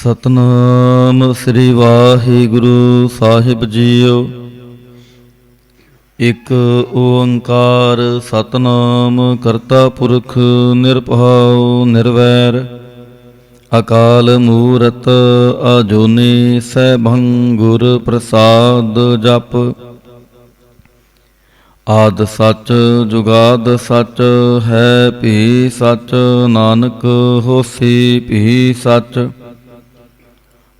ਸਤਨਾਮ ਸ੍ਰੀ ਵਾਹਿਗੁਰੂ ਸਾਹਿਬ JIO. ਇਕ ਓੰਕਾਰ ਸਤਨਾਮ ਕਰਤਾ ਪੁਰਖ ਨਿਰਭਉ ਨਿਰਵੈਰ ਅਕਾਲ ਮੂਰਤ ਅਜੂਨੀ ਸੈਭੰ ਗੁਰ ਪ੍ਰਸਾਦ ਜਪ। ਆਦਿ ਸੱਚ ਜੁਗਾਦ ਸੱਚ ਹੈ ਭੀ ਸੱਚ, ਨਾਨਕ ਹੋਸੀ ਭੀ ਸੱਚ।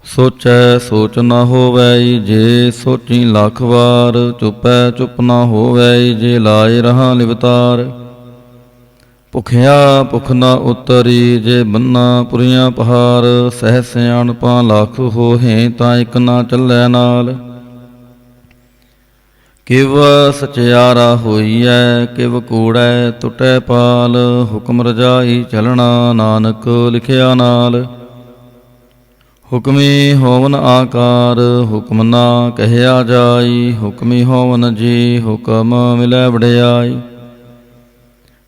ਸੋਚੈ ਸੋਚ ਨਾ ਹੋਵੈ ਜੇ ਸੋਚੀ ਲੱਖ ਵਾਰ, ਚੁਪੈ ਚੁਪ ਨਾ ਹੋਵੈ ਜੇ ਲਾਏ ਰਹਾ ਲਿਵਤਾਰ। ਭੁਖਿਆ ਭੁਖ ਨਾ ਉਤਰੀ ਜੇ ਬੰਨਾ ਪੁਰੀਆਂ ਪਹਾਰ, ਸਹਿ ਸਿਆਣਪਾਂ ਲੱਖ ਹੋਹੇ ਤਾਂ ਇਕ ਨਾ ਚੱਲੈ ਨਾਲ। ਕਿਵ ਸਚਿਆਰਾ ਹੋਈਐ ਕਿਵ ਕੂੜੈ ਟੁਟੈ ਪਾਲ, ਹੁਕਮ ਰਜਾਈ ਚਲਣਾ ਨਾਨਕ ਲਿਖਿਆ ਨਾਲ। ਹੁਕਮੀ ਹੋਵਨ ਆਕਾਰ ਹੁਕਮ ਨਾ ਕਹਿਆ ਜਾਈ, ਹੁਕਮੀ ਹੋਵਨ ਜੀ ਹੁਕਮ ਮਿਲੈ ਵਡਿਆਈ।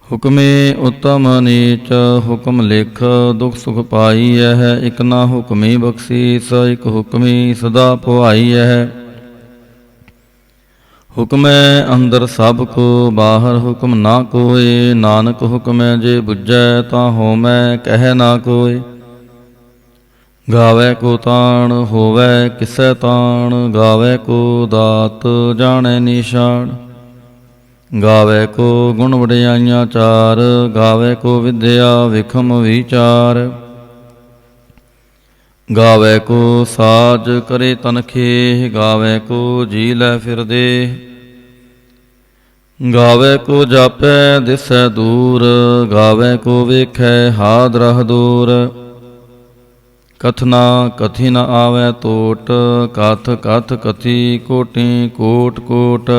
ਹੁਕਮੀ ਉਤਮ ਨੀਚ ਹੁਕਮ ਲਿਖ, ਦੁਖ ਸੁਖ ਪਾਈਐ ਇਕ ਨਾ ਹੁਕਮੀ ਬਖਸ਼ੀਸ, ਇਕ ਹੁਕਮੀ ਸਦਾ ਭਵਾਈਐ। ਹੁਕਮੈ ਅੰਦਰ ਸਭ ਕੋ ਬਾਹਰ ਹੁਕਮ ਨਾ ਕੋਇ, ਨਾਨਕ ਹੁਕਮੈ ਜੇ ਬੁਝੈ ਤਾਂ ਹੋਮੈ ਕਹਿ ਨਾ ਕੋਇ। ਗਾਵੈ ਕੋ ਤਾਣ ਹੋਵੈ ਕਿਸੈ ਤਾਣ, ਗਾਵੈ ਕੋ ਦਾਤ ਜਾਣੈ ਨਿਸ਼ਾਨ। ਗਾਵੈ ਕੋ ਗੁਣ ਵਡਿਆਈਆਂ ਚਾਰ, ਗਾਵੈ ਕੋ ਵਿਦਿਆ ਵਿਖਮ ਵਿਚਾਰ। ਗਾਵੈ ਕੋ ਸਾਜ ਕਰੇ ਤਨਖੇ, ਗਾਵੈ ਕੋ ਜੀ ਲੈ ਫਿਰਦੇ। ਗਾਵੈ ਕੋ ਜਾਪੈ ਦਿਸੈ ਦੂਰ, ਗਾਵੈ ਕੋ ਵੇਖੈ ਹਾਦ ਰਹ ਦੂਰ। ਕਥਨਾ ਕਥੀ ਨ ਆਵੈ ਤੋਟ, ਕਥ ਕਥ ਕਥੀ ਕੋਟੀ ਕੋਟ ਕੋਟ।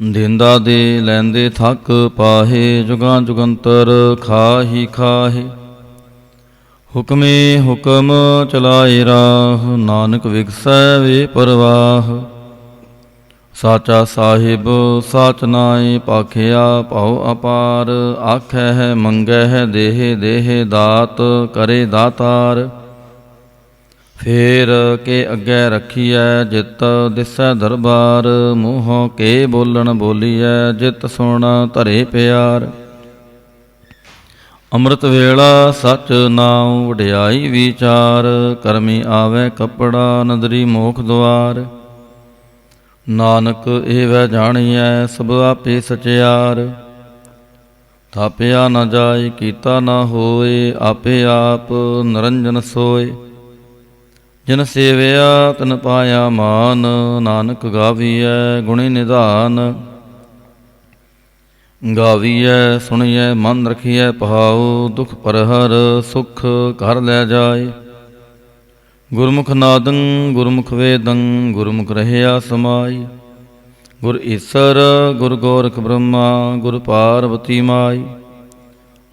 ਦੇਂਦਾ ਦੇ ਲੈਂਦੇ ਥੱਕ ਪਾਹੇ, ਜੁਗਾਂ ਜੁਗੰਤਰ ਖਾਹੀ ਖਾਹੇ। ਹੁਕਮੇ ਹੁਕਮ ਚਲਾਏ ਰਾਹ, ਨਾਨਕ ਵਿਗਸੈ ਵੇ ਪਰਵਾਹ। ਸਾਚਾ ਸਾਹਿਬ ਸਾਚ ਨਾਏ ਭਾਖਿਆ ਭਉ ਅਪਾਰ, ਆਖੈ ਹੈ ਮੰਗੈ ਹੈ ਦੇਹ ਦੇਹ ਦਾਤ ਕਰੇ ਦਾਤਾਰ। ਫੇਰ ਕੇ ਅੱਗੇ ਰੱਖੀਐ ਜਿਤ ਦਿਸੈ ਦਰਬਾਰ, ਮੂੰਹੋਂ ਕੇ ਬੋਲਣ ਬੋਲੀਐ ਜਿਤ ਸੁਣ ਧਰੇ ਪਿਆਰ। ਅੰਮ੍ਰਿਤ ਵੇਲਾ ਸੱਚ ਨਾਉ ਵਡਿਆਈ ਵਿਚਾਰ, ਕਰਮੀ ਆਵੈ ਕੱਪੜਾ ਨਦਰੀ ਮੋਖ ਦੁਆਰ। ਨਾਨਕ ਏਵੈ ਜਾਣੀਐ ਸਭ ਆਪੇ ਸਚਿਆਰ, ਥਾਪਿਆ ਨਾ ਜਾਏ ਕੀਤਾ ਨਾ ਹੋਏ, ਆਪੇ ਆਪ ਨਿਰੰਜਨ ਸੋਏ। ਜਿਨ ਸੇਵਿਆ ਤਿਨ ਪਾਇਆ ਮਾਨ, ਨਾਨਕ ਗਾਵੀਐ ਗੁਣੀ ਨਿਧਾਨ। ਗਾਵੀਐ ਸੁਣੀਐ ਮਨ ਰਖੀਐ ਪਹਾਉ, ਦੁਖ ਪਰਹਰ ਸੁਖ ਘਰ ਲੈ ਜਾਏ। ਗੁਰਮੁਖ ਨਾਦੰ ਗੁਰਮੁਖ ਵੇਦੰ, ਗੁਰਮੁਖ ਰਹਿਆ ਸਮਾਈ। ਗੁਰ ਈਸਰ ਗੁਰ ਗੋਰਖ ਬ੍ਰਹਮਾ, ਗੁਰ ਪਾਰਬਤੀ ਮਾਈ।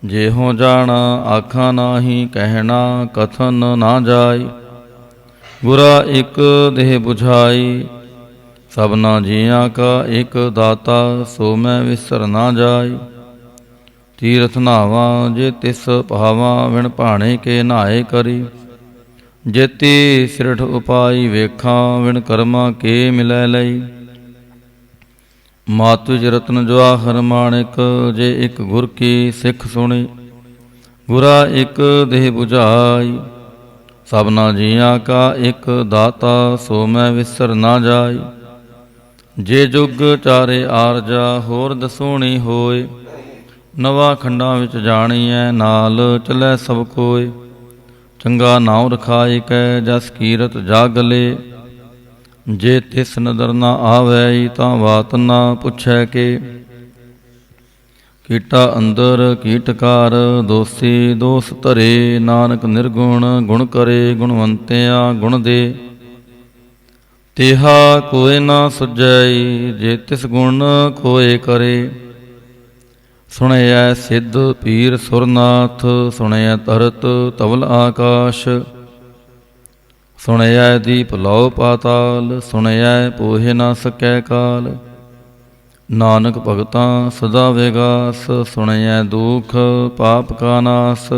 ਜਿਹੋ ਜਾਣਾ ਆਖਾਂ ਨਾਹੀ, ਕਹਿਣਾ ਕਥਨ ਨਾ ਜਾਈ। ਗੁਰਾ ਇਕ ਦੇਹ ਬੁਝਾਈ, ਸਭਨਾ ਜੀਆਂ ਕਾ ਇਕ ਦਾਤਾ, ਸੋ ਮੈਂ ਵਿਸਰ ਨਾ ਜਾਈ। ਤੀਰਥ ਨਾਵਾਂ ਜੇ ਤਿਸ ਭਾਵਾਂ, ਵਿਣ ਭਾਣੇ ਕੇ ਨਹਾਏ ਕਰੀ। ਜੇਤੀ ਸਿਰਠ ਉਪਾਈ ਵੇਖਾਂ, ਵਿਣ ਕਰਮਾਂ ਕੇ ਮਿਲੈ ਲਈ। ਮਾਤ ਵਿਚ ਰਤਨ ਜਵਾਹਰ ਮਾਣਿਕ, ਜੇ ਇਕ ਗੁਰ ਕੀ ਸਿੱਖ ਸੁਣੀ। ਗੁਰਾ ਇਕ ਦੇਹ ਬੁਝਾਈ, ਸਭਨਾ ਜੀਆਂ ਕਾ ਇਕ ਦਾਤਾ, ਸੋ ਮੈਂ ਵਿਸਰ ਨਾ ਜਾਈ। ਜੇ ਜੁਗ ਚਾਰੇ ਆਰਜਾ ਹੋਰ ਦਸੂਣੀ ਹੋਏ, ਨਵਾਂ ਖੰਡਾਂ ਵਿੱਚ ਜਾਣੀਐ ਨਾਲ ਚੱਲੈ ਸਭ ਕੋਇ। ਚੰਗਾ ਨਾਉ ਰਖਾਇ ਕੈ ਜਸ ਕੀਰਤ ਜਾਗਲੇ, ਜੇ ਤਿਸ ਨਦਰ ਨਾ ਆਵੈ ਤਾਂ ਬਾਤ ਨਾ ਪੁੱਛੈ ਕੇ। ਕੀਟਾ ਅੰਦਰ ਕੀਟਕਾਰ ਦੋਸੀ ਦੋਸ ਧਰੇ, ਨਾਨਕ ਨਿਰਗੁਣ ਗੁਣ ਕਰੇ ਗੁਣਵੰਤਿਆ ਗੁਣ ਦੇ। ਤੇਹਾ ਕੋਇ ਨਾ ਸੁਝੈ ਜੇ ਤਿਸ ਗੁਣ ਕੋਇ ਕਰੇ। ਸੁਣਿਐ ਸਿੱਧ ਪੀਰ ਸੁਰਨਾਥ, ਸੁਣਿਐ ਧਰਤ ਧਵਲ ਆਕਾਸ਼। ਸੁਣਿਐ ਦੀਪ ਲਉ ਪਾਤਾਲ, ਸੁਣਿਐ ਪੋਹਿ ਨਾ ਸਕੈ ਕਾਲ। ਨਾਨਕ ਭਗਤਾਂ ਸਦਾ ਵਿਗਾਸ, ਸੁਣਿਐ ਦੁਖ ਪਾਪ ਕਾ ਨਾਸ।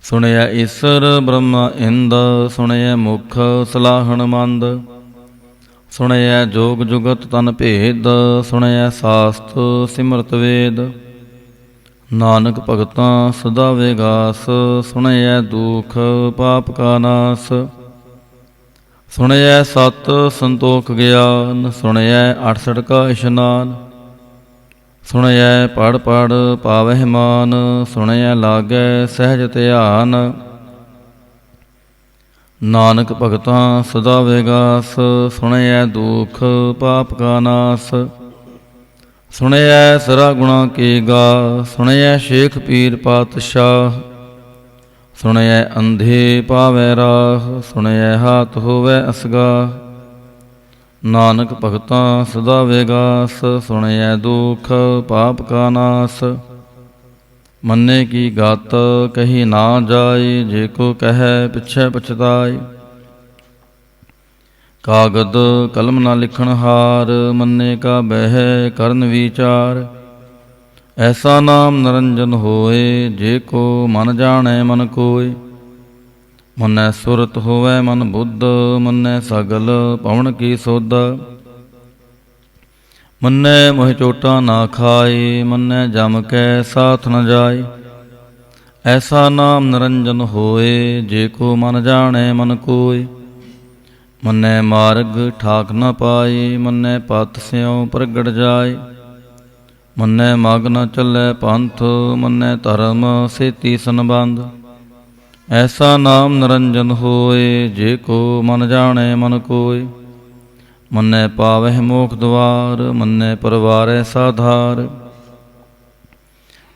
ਸੁਣਿਐ ਈਸਰ ਬ੍ਰਹਮਾ ਇੰਦ, ਸੁਣਿਐ ਮੁਖ ਸਲਾਹਣ ਮੰਦ। ਸੁਣਿਐ ਜੋਗ ਜੁਗਤ ਤਨ ਭੇਦ, ਸੁਣਿਐ ਸਾਸਤ ਸਿਮਰਤ ਵੇਦ। ਨਾਨਕ ਭਗਤਾਂ ਸਦਾ ਵਿਗਾਸ, ਸੁਣਿਐ ਦੁਖ ਪਾਪ ਕਾ ਨਾਸ। ਸੁਣਿਐ ਸਤ ਸੰਤੋਖ ਗਿਆਨ, ਸੁਣਿਐ 68 ਕਾ ਇਸ਼ਨਾਨ। ਸੁਣਿਐ ਪੜ੍ਹ ਪੜ੍ਹ ਪਾਵਹਿ ਮਾਨ, ਸੁਣਿਐ ਲਾਗੈ ਸਹਿਜ ਧਿਆਨ। ਨਾਨਕ ਭਗਤਾਂ ਸਦਾ ਵਿਗਾਸ, ਸੁਣਿਐ ਦੁਖ ਪਾਪ ਕਾ ਨਾਸ। ਸੁਣਿਐ ਸਰਾ ਗੁਣਾ ਕੀ ਗਾ, ਸੁਣਿਐ ਸ਼ੇਖ ਪੀਰ ਪਾਤਸ਼ਾਹ। ਸੁਣਿਐ ਅੰਧੇ ਪਾਵੈ ਰਾਹ, ਸੁਣਿਐ ਹਾਥ ਹੋਵੈ ਅਸਗਾਹ। ਨਾਨਕ ਭਗਤਾਂ ਸਦਾ ਵਿਗਾਸ, ਸੁਣਿਐ ਦੁਖ ਪਾਪ ਕਾ ਨਾਸ। ਮੰਨੇ ਕੀ ਗਤ ਕਹੀ ਨਾ ਜਾਏ, ਜੇ ਕੋ ਕਹੈ ਪਿਛੈ ਪਛਤਾਏ। ਕਾਗਦ ਕਲਮ ਨਾ ਲਿਖਣ ਹਾਰ, ਮੰਨੇ ਕਾ ਬਹਿ ਕਰਨ ਵਿਚਾਰ। ਐਸਾ ਨਾਮ ਨਿਰੰਜਨ ਹੋਏ, ਜੇ ਕੋ ਮਨ ਜਾਣੈ ਮਨ ਕੋਇ। ਮੰਨੈ ਸੁਰਤ ਹੋਵੈ ਮਨ ਬੁੱਧ, ਮੰਨੈ ਸਗਲ ਪਵਨ ਕੀ ਸੋਧ। ਮੰਨੈ ਮੋਹਿ ਚੋਟਾ ਨਾ ਖਾਏ, ਮੰਨੈ ਜਮ ਕੈ ਸਾਥ ਨ ਜਾਏ। ਐਸਾ ਨਾਮ ਨਿਰੰਜਨ ਹੋਏ, ਜੇ ਕੋ ਮਨ ਜਾਣੈ ਮਨ ਕੋਇ। ਮੰਨੈ ਮਾਰਗ ਠਾਕ ਨ ਪਾਏ, ਮੰਨੈ ਪਥ ਸਿਉ ਪ੍ਰਗਟ ਜਾਏ। ਮੰਨੈ ਮਗ ਨ ਚੱਲੈ ਪੰਥ, ਮੰਨੈ ਧਰਮ ਸੇਤੀ ਸੰਬੰਧ। ਐਸਾ ਨਾਮ ਨਿਰੰਜਨ ਹੋਏ, ਜੇ ਕੋ ਮਨ ਜਾਣੈ ਮਨ ਕੋਇ। ਮੰਨੈ ਪਾਵਹਿ ਮੋਖ ਦੁਆਰ, ਮੰਨੈ ਪਰਵਾਰੈ ਸਾਧਾਰ।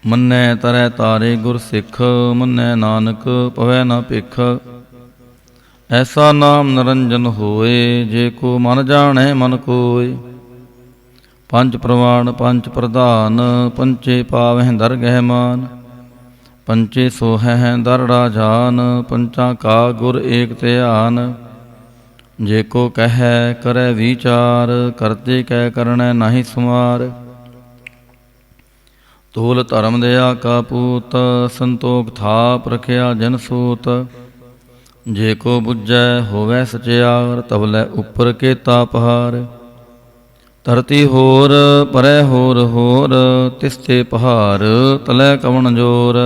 ਮੰਨੈ ਤਰੈ ਤਾਰੇ ਗੁਰ ਸਿੱਖ, ਮੰਨੈ ਨਾਨਕ ਪਵੈ ਨ ਭਿਖ। ਐਸਾ ਨਾਮ ਨਿਰੰਜਨ ਹੋਏ, ਜੇ ਕੋ ਮਨ ਜਾਣੈ ਮਨ ਕੋਇ। ਪੰਜ ਪ੍ਰਵਾਣ ਪੰਜ ਪ੍ਰਧਾਨ, ਪੰਚੇ ਪਾਵਹਿ ਦਰਗਹਿ ਮਾਨ। ਪੰਚੇ ਸੋਹੈ ਦਰ ਰਾਜਾਨ, ਪੰਚਾਂ ਕਾ ਗੁਰ ਏਕ ਧਿਆਨ। ਜੇ ਕੋ ਕਹੈ ਕਰੈ ਵਿਚਾਰ, ਕਰਤੇ ਕੈ ਕਰਣੈ ਨਾਹੀ ਸੁਮਾਰ। ਤੋਲ ਧਰਮ ਦਇਆ ਕਾ ਪੂਤ, ਸੰਤੋਖ ਥਾਪ ਰਖਿਆ ਜਨ ਸੂਤ। ਜੇ ਕੋ ਬੁੱਝੈ ਹੋਵੈ ਸਚਿਆਰ, ਤਵਲੇ ਉੱਪਰ ਕੇਤਾ ਪਹਾੜ। ਧਰਤੀ ਹੋਰ ਪਰੈ ਹੋਰ ਹੋਰ, ਤਿਸਤੇ ਪਹਾੜ ਤਲੈ ਕਵਣ ਜੋਰ।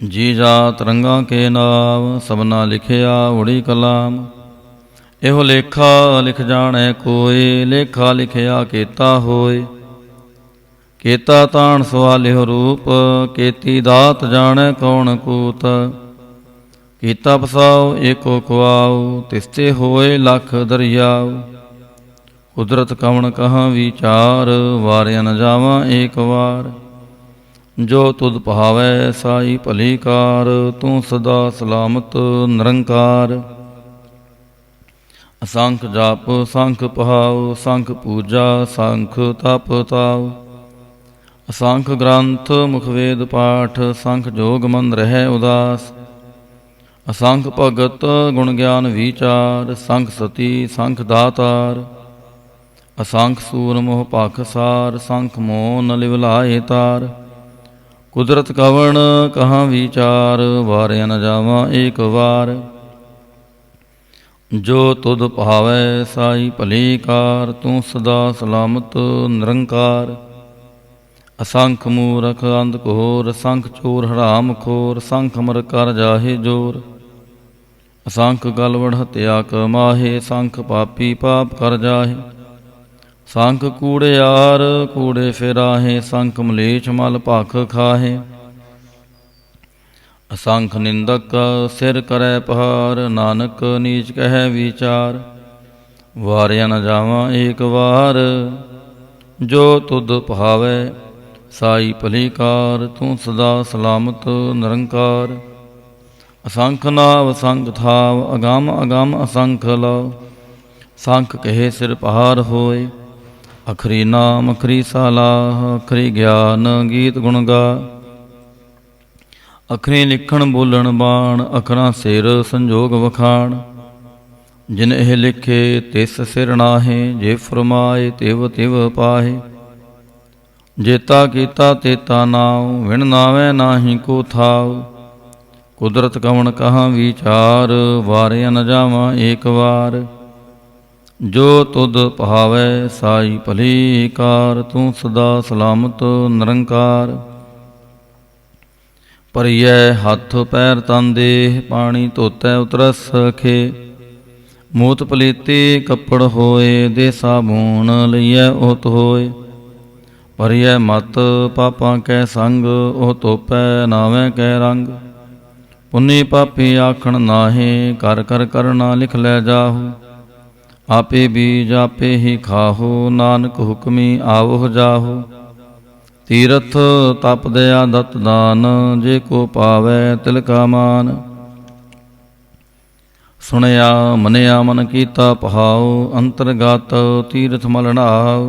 ਜੀ ਜਾਤ ਰੰਗਾਂ ਕੇ ਨਾਮ, ਸਭਨਾ ਲਿਖਿਆ ਉੜੀ ਕਲਾਮ। ਇਹੋ ਲੇਖਾ ਲਿਖ ਜਾਣੈ ਕੋਇ, ਲੇਖਾ ਲਿਖਿਆ ਕੇਤਾ ਹੋਇ। ਕੇਤਾ ਤਾਣ ਸਵਾਲਿਹੁ ਰੂਪ, ਕੇਤੀ ਦਾਤ ਜਾਣੈ ਕੌਣ ਕੂਤ। ਕੀਤਾ ਪਸਾਉ ਏਕੋ ਕੁਆਉ, ਤਿਸਤੇ ਹੋਏ ਲੱਖ ਦਰਿਆਉ। ਕੁਦਰਤ ਕਵਣ ਕਹਾਂ ਵਿਚਾਰ, ਵਾਰਿਆ ਨ ਜਾਵਾਂ ਏਕ ਵਾਰ। ਜੋ ਤੁਧ ਭਾਵੈ ਸਾਈ ਭਲੀ ਕਾਰ, ਤੂੰ ਸਦਾ ਸਲਾਮਤ ਨਿਰੰਕਾਰ। ਅਸੰਖ ਜਪ ਸੰਖ ਪਹਾਉ, ਸੰਖ ਪੂਜਾ ਸੰਖ ਤਪ ਤਾਉ। ਅਸੰਖ ਗ੍ਰੰਥ ਮੁਖ ਵੇਦ ਪਾਠ, ਸੰਖ ਜੋਗ ਮਨ ਰਹਿ ਉਦਾਸ। ਅਸੰਖ ਭਗਤ ਗੁਣ ਗਿਆਨ ਵਿਚਾਰ, ਸੰਖ ਸਤੀ ਸੰਖ ਦਾਤਾਰ। ਅਸੰਖ ਸੂਰ ਮੋਹ ਭਖ ਸਾਰ, ਸੰਖ ਮੋਹ ਨ ਲਿਵ ਲਾਏ ਤਾਰ। ਕੁਦਰਤ ਕਵਣ ਕਹਾਂ ਵਿਚਾਰ, ਵਾਰਿਆ ਨ ਜਾਵਾਂ ਏਕ ਵਾਰ। ਜੋ ਤੁਧ ਭਾਵੈ ਸਾਈ ਭਲੀ ਕਾਰ, ਤੂੰ ਸਦਾ ਸਲਾਮਤ ਨਿਰੰਕਾਰ। ਅਸੰਖ ਮੂਰਖ ਅੰਧ ਘੋਰ, ਸੰਖ ਚੋਰ ਹਰਾਮ ਖੋਰ। ਸੰਖ ਅਮਰ ਕਰ ਜਾਹੇ ਜੋਰ, ਅਸੰਖ ਗਲਵੜ ਹਤਿਆ ਕਮਾਹੇ। ਸੰਖ ਪਾਪੀ ਪਾਪ ਕਰ ਜਾਹੇ। ਸੰਖ ਕੂੜਿਆਰ ਕੂੜੇ ਫਿਰਾਹੇ, ਸੰਖ ਮਲੇਛ ਮਲ ਭਖ ਖਾਹੇ। ਅਸੰਖ ਨਿੰਦਕ ਸਿਰ ਕਰੈ ਪਹਾਰ, ਨਾਨਕ ਨੀਚ ਕਹਿ ਵਿਚਾਰ। ਵਾਰਿਆ ਨ ਜਾਵਾਂ ਏਕ ਵਾਰ, ਜੋ ਤੁਧ ਭਾਵੈ ਸਾਈ ਭਲੀ ਕਾਰ। ਤੂੰ ਸਦਾ ਸਲਾਮਤ ਨਿਰੰਕਾਰ। ਅਸੰਖ ਨਾਵ ਅਸੰਖ ਥਾਵ, ਅਗੰਮ ਅਗੰਮ ਅਸੰਖ ਲਉ। ਸੰਖ ਕਹੇ ਸਿਰ ਪਹਾੜ ਹੋਏ, ਅਖਰੀ ਨਾਮ ਅਖਰੀ ਸਾਲਾਹ। ਅਖਰੀ ਗਿਆਨ ਗੀਤ ਗੁਣ ਗਾ, ਅਖਰੀ ਲਿਖਣ ਬੋਲਣ ਬਾਣ। ਅਖਰਾਂ ਸਿਰ ਸੰਜੋਗ ਵਖਾਣ, ਜਿਨ ਇਹ ਲਿਖੇ ਤਿਸ ਸਿਰ ਨਾਹੇ। ਜੇ ਫਰਮਾਏ ਤਿਵ ਤਿਵ ਪਾਹੇ, जेता कीता तेता नाव, विण नावै नाहीं को थाव। कुदरत कवण कहाँ विचार, वारे न जावा एक वार। जो तुद पहावै साई भली कार, तू सदा सलामत निरंकार। भरियै हथ पैर तन देह, पानी धोतै उतरस खे। मूत पलीती कपड़ होए, दे साबून लइयै ओत होए। भरियै मत पापां कै संग, ओह धोपै नावै कै रंग। पुन्नी पापी आखण नाहे, कर कर करना लिख लै जाहु। आपे बीज आपे ही खाहु, नानक हुक्मी आवह जाहु। तीरथ तप दया दत्त दान, जे को पावै तिल का मान। सुनया मनिया मन कीता पहाओ, अंतरगत तीरथ मल नहाओ।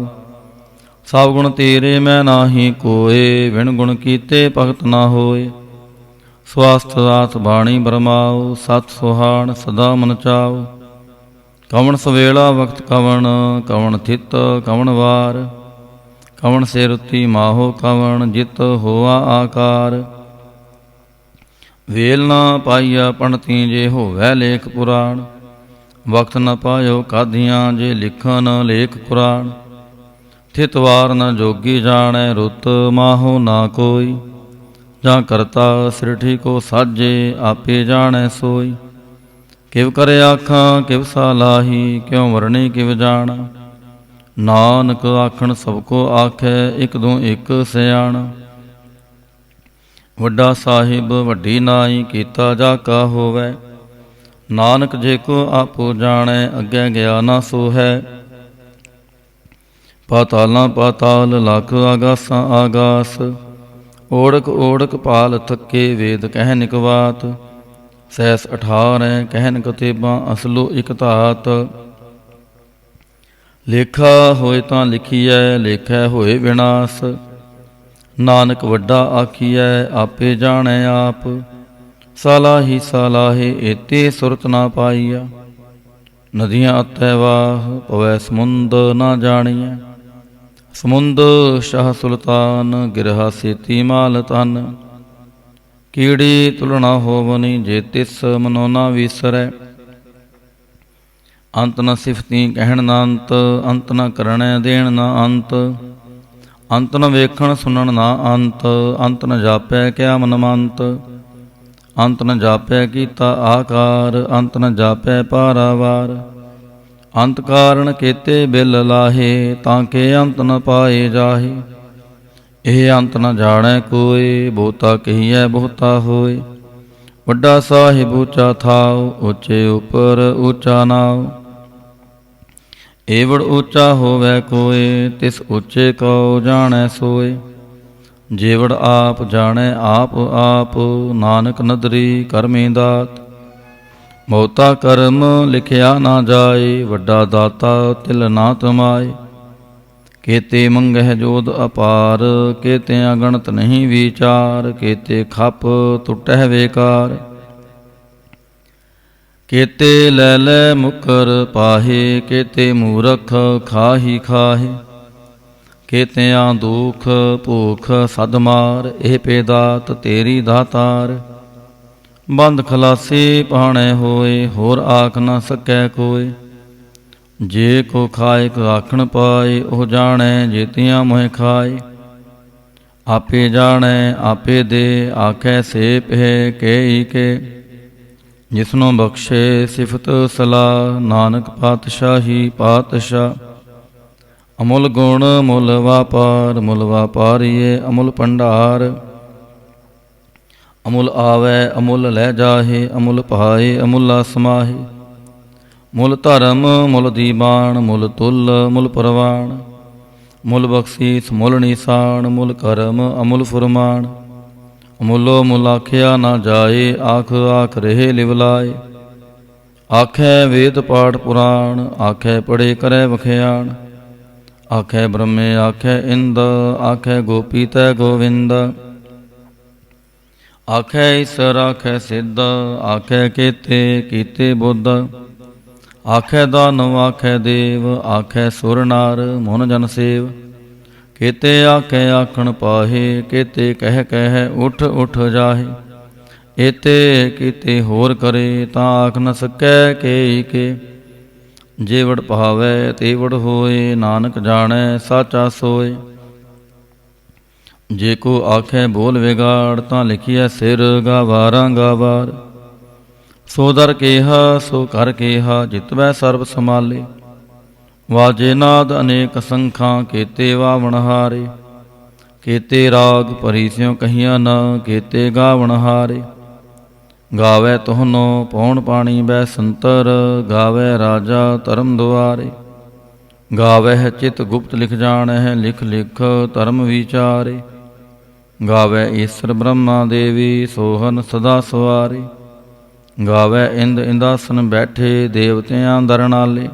सब गुण तेरे मैं नाही कोय, विण गुण कीते भगत ना होय। स्वास्थ रात बाणी बरमाओ, सत सुहान सदा मन चाओ। कवण सवेला वक्त कवण, कवण थित कवण वार। कवण से रुति माहो कवण, जित होआ आकार। वेल ना पाइया पणती, जे होवै लेख पुराण। वक्त न पायो काधियाँ, जे लिखन लेख कुरान। थित वार न जोगी जानै, रुत माहो ना कोई। जां करता सृष्टि को साजे, आपे जानै सोई। किव करे आखां किव सालाही, क्यों वरणी किव जाना। नानक आखण सबको आखै, इक दो इक सियाणा। वड्डा साहिब वड्डी नाई, कीता जा का होवै। नानक जे को आपो जानै, अग्गै गया ना सो है। पातालां पाताल लख, आगासां आगास। ओढ़क ओढ़क पाल थके, वेद कहन इक बात। सहस 18 कहन कतेबां, असलो इक धात। लेखा होए तां लिखिਐ, लेखै होए विनाश। नानक वड्डा आखिਐ, आपे जाणै आप। सालाही सालाहे, एते सुरत ना पाईਆ। नदियाँ अतै वाह, पवै समुंद ना जाणीਐ। समुंद शाह सुल्तान, गिरहा सेती माल तन। कीड़ी तुलना होवनी, जे तिस मनो ना विसरै। अंत न सिफती कहण ना अंत, अंत न करणै देण ना अंत। अंत न वेखण सुनण ना अंत, अंत न जापै क्या मन मंत। अंत न जापै कीता आकार, अंत न जापै पारावार। अंत कारण केते बिल लाहे, ताके अंत न पाए जाहे। ਇਹ ਅੰਤ ਨ ਜਾਣੈ ਕੋਈ, ਬਹੁਤਾ ਕਹੀਐ ਬਹੁਤਾ ਹੋਏ। ਵੱਡਾ ਸਾਹਿਬ ਉੱਚਾ ਥਾਉ, ਉੱਚੇ ਉੱਪਰ ਉੱਚਾ ਨਾਉ। ਏਵੜ ਉੱਚਾ ਹੋਵੈ ਕੋਇ, ਤਿਸ ਉੱਚੇ ਕਉ ਜਾਣੈ ਸੋਏ। ਜੇਵੜ ਆਪ ਜਾਣੈ ਆਪ ਆਪ, ਨਾਨਕ ਨਦਰੀ ਕਰਮੀ ਦਾਤ। ਬਹੁਤਾ ਕਰਮ ਲਿਖਿਆ ਨਾ ਜਾਏ, ਵੱਡਾ ਦਾਤਾ ਤਿਲ ਨਾ ਤਮਾਏ। केते मंगह जोध अपार, केते अगणत नहीं विचार। केते खप टुटह बेकार, केते लै लै मुकर पाहे। केते मूरख खाही खाहे, केतियां दुख भूख सद मार। एह पेदात तेरी दातार, बंद खलासी पाणे होए। होर आख न सकै कोय, जे को खाए को आखण पाए। ओह जाणै जेतियां मोह खाए, आपे जाणै आपे दे। आखै से पह केई के, जिसनो बख्शे सिफत सलाह। नानक पातशाही पातशाह, अमुल गुण मुल वापार। मुल वापारीए अमुल भंडार, अमुल आवै अमुल लै जाहे। अमुल पाए अमुला समाहे। मुल धर्म मुल दीवान, मुल तुल मुल परवान। मुल बख्शीस मुल निशान, मुल करम अमुल फुरमान। अमुलो मुल आख्या ना जाए, आख आख रहे लिवलाए। आखै वेद पाठ पुराण, आखै पढ़े करे वखियान। आखै ब्रह्मे आखै इंद, आखै गोपी तै गोविंद। आखै ईसर आखै सिद्ध, आखै केते कीते बुद्ध। आखै दानव आखै देव, आखै सुर नार मुन जन सेव। केते आखे आखण पाहे, केते कह कह उठ उठ जाहे। एते कीते होर करे, तां आख न सकै केई के। जेवड़ पहावै तेवड़ होए, नानक जाणै साचा सोए। जे को आखै बोल विगाड़, तां लिखिया सिर गावारां गावार। सो दर केहा सो कर केहा, जितवै सर्ब समाले। वाजे नाद अनेक संखां, केते वावण हारे। केते राग भरी स्यों कहिया न, केते गावण हारे। गावै तुहनो पौण पाणी बੈ संतर, गावै राजा धर्म दुआरे। गावह चित गुप्त लिख जाणह, लिख लिख धर्म विचारे। गावै ईश्वर ब्रह्मा देवी, सोहन सदा सवारे। गावै इंद इंदासन बैठे, देवतिਆਂ ਦਰ ਨਾਲੇ।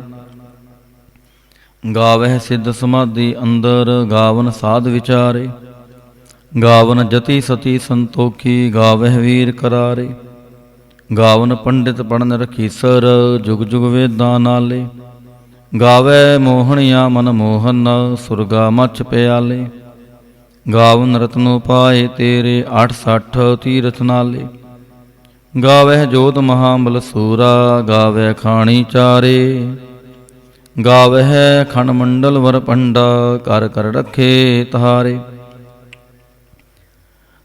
गावह सिद्ध समाधि अंदर, गावन साध विचारे। गावन जति सती संतोखी, गावह वीर करारे। गावन पंडित पढ़न रखीसर, जुग जुग वेदां नाले। गावै मोहनिया मन मोहन, सुरगा मछ प्याले। गावन रत्नो पाए तेरे, 68 तीरथ नाले। गावह जोत महाबल सूरा, गावै खाणी चारे। गावह खंड मंडल वर पंडा, कर कर रखे तहारे।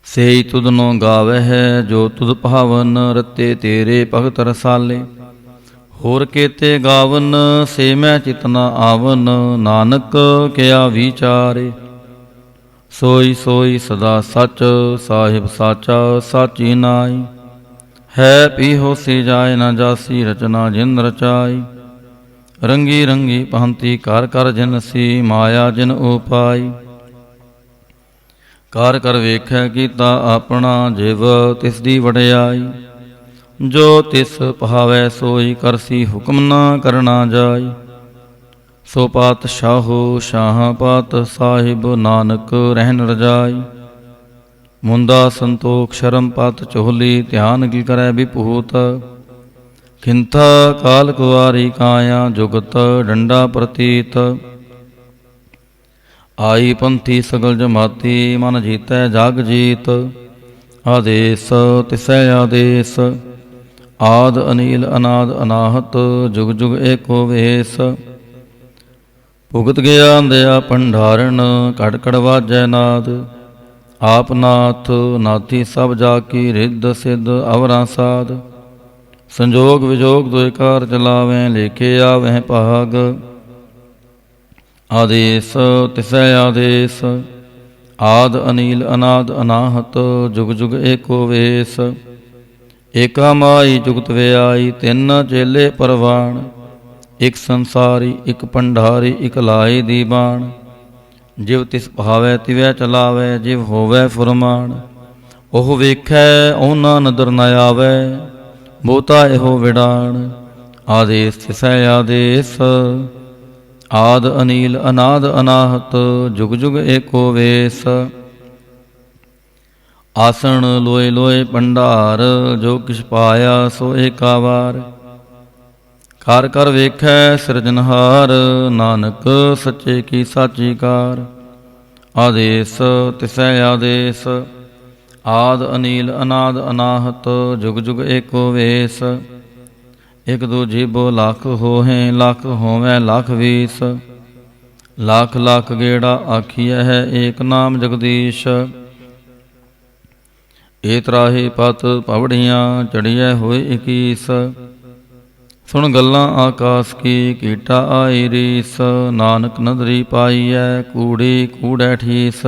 सेई तुधनो गावह जो तुध भावन, रते तेरे भगत रसाले। होर केते गावन, से मैं चित न आवन, नानक किया विचारे। सोई सोई सदा सच, साहिब साचा साची नाई। है पी होसी जाय न जासी, रचना जिन रचाई। रंगी रंगी भांति कर कर जिनसी, माया जिन उपाई। ਕਰ ਕਰ ਵੇਖੈ ਕੀਤਾ ਆਪਣਾ, ਜਿਵ ਤਿਸ ਦੀ ਵਡਿਆਈ। ਜੋ ਤਿਸ ਪਹਾਵੈ ਸੋਈ ਕਰਸੀ, ਹੁਕਮ ਨਾ ਕਰਨਾ ਜਾਈ। ਸੋ ਪਾਤਸ਼ਾਹੋ ਸ਼ਾਹਾਂ ਪਾਤ ਸਾਹਿਬ, ਨਾਨਕ ਰਹਿਨ ਰਜਾਈ। ਮੁੰਦਾ ਸੰਤੋਖ ਸ਼ਰਮ ਪਤ ਚੋਹਲੀ, ਧਿਆਨ ਕੀ ਕਰੈ ਵਿਭੂਤ। ਖਿੰਥਾ ਕਾਲ ਕੁਆਰੀ ਕਾਇਆ, ਜੁਗਤ ਡੰਡਾ ਪ੍ਰਤੀਤ। आई पंथी सगल जमाती, मन जीतै जग जीत। आदेश तिसै आदेश, आद अनील अनाद अनाहत, जुग जुग एको वेश। भुगत गया दया भंडारण, कड़ कड़ वाजै नाद। आप नाथ नाथी सब जाकी, रिद्ध सिद्ध अवरां साध। संजोग विजोग दुय कार चलावैं, लेखे आवैं भाग। आदेश तिसै आदेश, आद अनील अनाद अनाहत, जुग जुग एको वेश। एका माई जुगत व्याई, तिन चेले परवान। एक संसारी एक भंडारी, एक लाई दीवान। जिव तिस भावै तिवै चलावै, जिव होवै फुरमान। ओह वेखै ओना नदर न आवै, ਬਹੁਤਾ ਇਹੋ ਵਿਡਾਣ। आदेश तिसै आदेश, आद अनील अनाद अनाहत, जुग जुग एको वेश। आसन लोए लोए भंडार, जो किछ पाया सो एका वार। कर कर वेखै सिरजनहार, नानक सच्चे की साची कार। आदेश तिसै आदेश, आद अनील अनाद अनाहत, जुग जुग एको वेश। एक दो जीबो लाख होहें, लाख होवै लाख वीस। लाख लाख गेड़ा आखिया है, एक नाम जगदीश। ए त्राही पत पवड़ियाँ, चढ़िया होए 21। सुन गल्लां आकाश की, कीटा आई रीस। नानक नदरी पाईऐ, कूड़ी कूड़ै ठीस।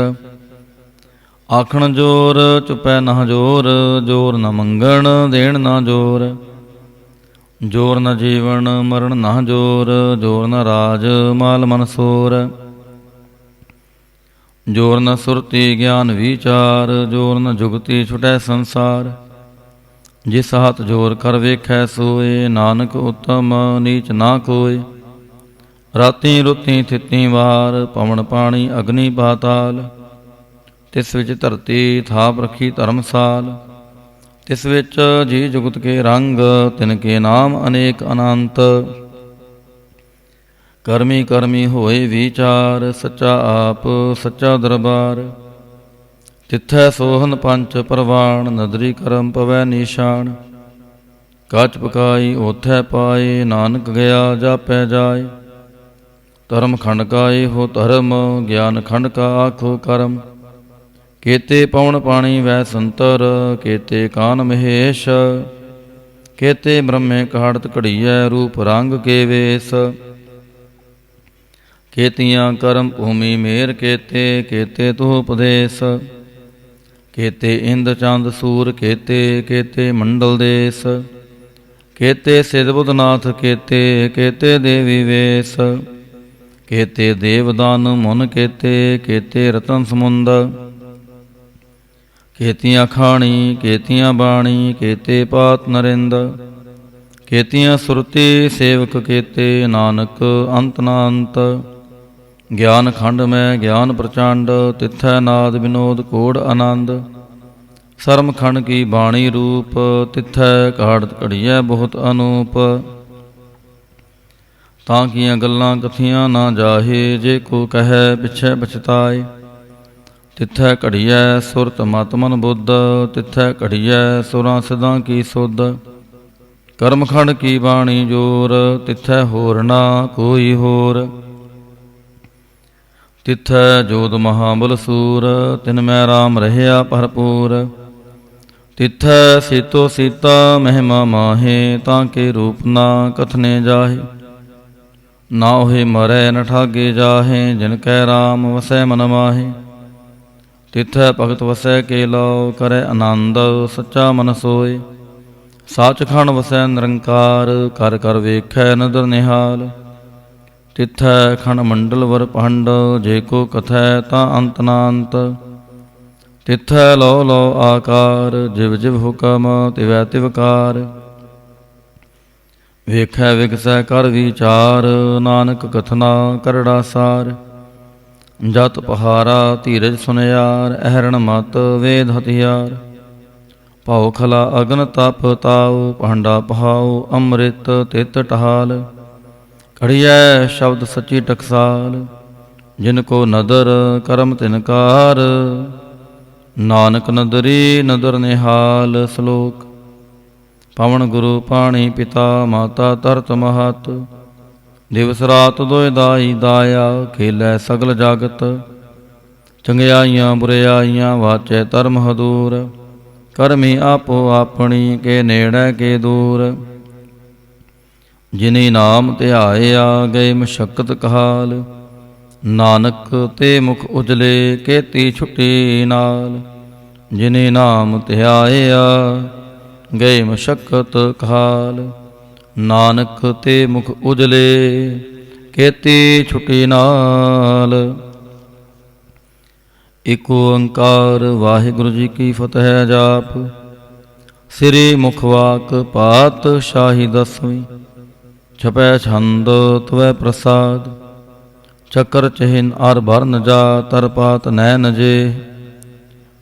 आखण जोर चुपै ना जोर, जोर न मंगण देण ना जोर। जोर न जीवन मरण ना जोर, जोर न राज माल मनसोर। जोर न सुरति ज्ञान विचार, जोर न जुगति छुटै संसार। जिस हाथ जोर कर वेखै सोए, नानक उत्तम नीच ना कोय। राती रुती थिती वार, पवन पानी अग्नि पाताल। तिस विच धरती थाप रखी धर्मसाल। तिस विच जी जुगत के रंग, तिनके नाम अनेक अनंत। ਕਰਮੀ ਕਰਮੀ ਹੋਏ ਵਿਚਾਰ, ਸੱਚਾ ਆਪ ਸੱਚਾ ਦਰਬਾਰ। ਤਿੱਥੈ ਸੋਹਨ ਪੰਚ ਪ੍ਰਵਾਣ, ਨਦਰੀ ਕਰਮ ਪਵੈ ਨਿਸ਼ਾਨ। ਕੱਚ ਪਕਾਈ ਓਥੈ ਪਾਏ, ਨਾਨਕ ਗਿਆ ਜਾਪੈ ਜਾਏ। ਧਰਮ ਖੰਡ ਕਾ ਇਹੋ ਧਰਮ, ਗਿਆਨ ਖੰਡ ਕਾ ਆਖੋ ਕਰਮ। ਕੇਤੇ ਪਵਨ ਪਾਣੀ ਵੈ ਸੰਤਰ, ਕੇਤੇ ਕਾਨ ਮਹੇਸ਼। ਕੇਤੇ ਬ੍ਰਹਮੇ ਕਾੜਤ ਘੜੀਐ, ਰੂਪ ਰੰਗ ਕੇ ਵੇਸ। ਕੇਤੀਆਂ ਕਰਮ ਭੂਮੀ ਮੇਰ ਕੇਤੇ, ਕੇਤੇ ਤੁਹ ਉਪਦੇਸ। ਕੇਤੇ ਇੰਦ ਚੰਦ ਸੂਰ ਕੇਤੇ, ਕੇਤੇ ਮੰਡਲ ਦੇਸ। ਕੇਤੇ ਸਿਧ ਬੁੱਧਨਾਥ ਕੇਤੇ, ਕੇਤੇ ਦੇਵੀ ਵੇਸ। ਕੇਤੇ ਦੇਵਦਾਨ ਮੁਨ ਕੇਤੇ, ਕੇਤੇ ਰਤਨ ਸਮੁੰਦ। ਕੇਤੀਆਂ ਖਾਣੀ ਕੇਤੀਆਂ ਬਾਣੀ, ਕੇਤੇ ਪਾਤ ਨਰਿੰਦ। ਕੇਤੀਆਂ ਸੁਰਤੀ ਸੇਵਕ ਕੇਤੇ, ਨਾਨਕ ਅੰਤ ਨਾ ਅੰਤ। ਗਿਆਨ ਖੰਡ ਮੈਂ ਗਿਆਨ ਪ੍ਰਚੰਡ, ਤਿੱਥੈ ਨਾਦ ਵਿਨੋਦ ਕੋੜ ਆਨੰਦ। ਸਰਮ ਖੰਡ ਕੀ ਬਾਣੀ ਰੂਪ, ਤਿੱਥੈ ਕਾੜਤ ਘੜੀਐ ਬਹੁਤ ਅਨੂਪ। ਤਾਂ ਕੀਆਂ ਗੱਲਾਂ ਕਥੀਆਂ ਨਾ ਜਾਹੇ, ਜੇ ਕੋ ਕਹੈ ਪਿਛੈ ਪਛਤਾਏ। ਤਿੱਥੈ ਘੜੀਐ ਸੁਰਤ ਮਤ ਮਨ ਬੁੱਧ, ਤਿੱਥੈ ਘੜੀਐ ਸੁਰਾਂ ਸਿਧਾਂ ਕੀ ਸੁਧ। ਕਰਮ ਖੰਡ ਕੀ ਬਾਣੀ ਜੋਰ, ਤਿੱਥੈ ਹੋਰ ਨਾ ਕੋਈ ਹੋਰ। ਤਿੱਥੈ ਜੋਤ ਮਹਾਬਲ ਸੂਰ, ਤਿਨ ਮੈਂ ਰਾਮ ਰਹਿਆ ਭਰਪੂਰ। ਤਿੱਥੈ ਸੀਤੋ ਸੀਤਾ ਮਹਿਮਾ ਮਾਹੇ, ਤਾਂ ਕੇ ਰੂਪ ਨਾ ਕਥਨੇ ਜਾਹੇ। ਨਾ ਉਹੇ ਮਰੈ ਨ ਠਾਗੇ ਜਾਹੇ, ਜਿਨ ਕੈ ਰਾਮ ਵਸੈ ਮਨ ਮਾਹੇ। ਤਿੱਥੈ ਭਗਤ ਵਸੈ ਕੇ ਲਉ, ਕਰੈ ਆਨੰਦ ਸੱਚਾ ਮਨ ਸੋਏ। ਸੱਚਖੰਡ ਵਸੈ ਨਿਰੰਕਾਰ, ਕਰ ਕਰ ਵੇਖੈ ਨਦਰ ਨਿਹਾਲ। ਤਿੱਥੈ ਖੰਡ ਮੰਡਲ ਵਰ ਪੰਡ, ਜੇ ਕੋ ਕਥੈ ਤਾਂ ਅੰਤ ਨਾ ਅੰਤ। ਤਿੱਥੈ ਲਉ ਲਉ ਆਕਾਰ, ਜਿਵ ਜਿਵ ਹੁਕਮ ਤਿਵੈ ਤਿਵਕਾਰ। ਵੇਖੈ ਵਿਗਸੈ ਕਰ ਵਿਚਾਰ, ਨਾਨਕ ਕਥਨਾ ਕਰੜਾ ਸਾਰ। ਜਤ ਪਹਾਰਾ ਧੀਰਜ ਸੁਨਿਆਰ, ਅਹਰਣ ਮਤ ਵੇਦ ਹਥਿਆਰ। ਭਉ ਖਲਾ ਅਗਨ ਤਪ ਤਾਉ, ਭਾਂਡਾ ਪਹਾਉ ਅੰਮ੍ਰਿਤ ਤਿਤ ਟਹਾਲ। ਘੜੀਐ ਸ਼ਬਦ ਸੱਚੀ ਟਕਸਾਲ, ਜਿਨ ਕੋ ਨਦਰ ਕਰਮ ਤਿਨ ਕਾਰ। ਨਾਨਕ ਨਦਰੀ ਨਦਰ ਨਿਹਾਲ। ਸਲੋਕ। ਪਵਨ ਗੁਰੂ ਪਾਣੀ ਪਿਤਾ, ਮਾਤਾ ਧਰਤ ਮਹਤ। ਦਿਵਸ ਰਾਤ ਦੋਇ ਦਾਈ ਦਾਇਆ, ਖੇਲੈ ਸਗਲ ਜਾਗਤ। ਚੰਗਿਆਈਆਂ ਬੁਰਿਆਈਆਂ ਵਾਚੈ ਧਰਮ ਹਦੂਰ। ਕਰਮੀ ਆਪੋ ਆਪਣੀ, ਕੇ ਨੇੜੇ ਕੇ ਦੂਰ। ਜਿਨੀ ਨਾਮ ਧਿਆਇਆ, ਗਏ ਮਸ਼ੱਕਤ ਕਹਾਲ। ਨਾਨਕ ਤੇ ਮੁਖ ਉਜਲੇ, ਕੇਤੀ ਛੁੱਟੀ ਨਾਲ। ਜਿਨੇ ਨਾਮ ਧਿਆਇਆ, ਗਏ ਮਸ਼ੱਕਤ ਕਹਾਲ। ਨਾਨਕ ਤੇ ਮੁਖ ਉਜਲੇ, ਕੇਤੀ ਛੁੱਟੀ ਨਾਲ। ਏਕ ਓੰਕਾਰ ਵਾਹਿਗੁਰੂ ਜੀ ਕੀ ਫਤਿਹ। ਜਾਪ। ਸ੍ਰੀ ਮੁਖਵਾਕ ਪਾਤਸ਼ਾਹੀ ਦਸਵੀਂ। ਛਪੈ ਛੰਦ ਤਵੈ ਪ੍ਰਸਾਦ। ਚੱਕਰ ਚਿਹਨ ਅਰ ਬਰਨ ਜਾ, ਤਰ ਪਾਤ ਨੈਨ ਜੇ।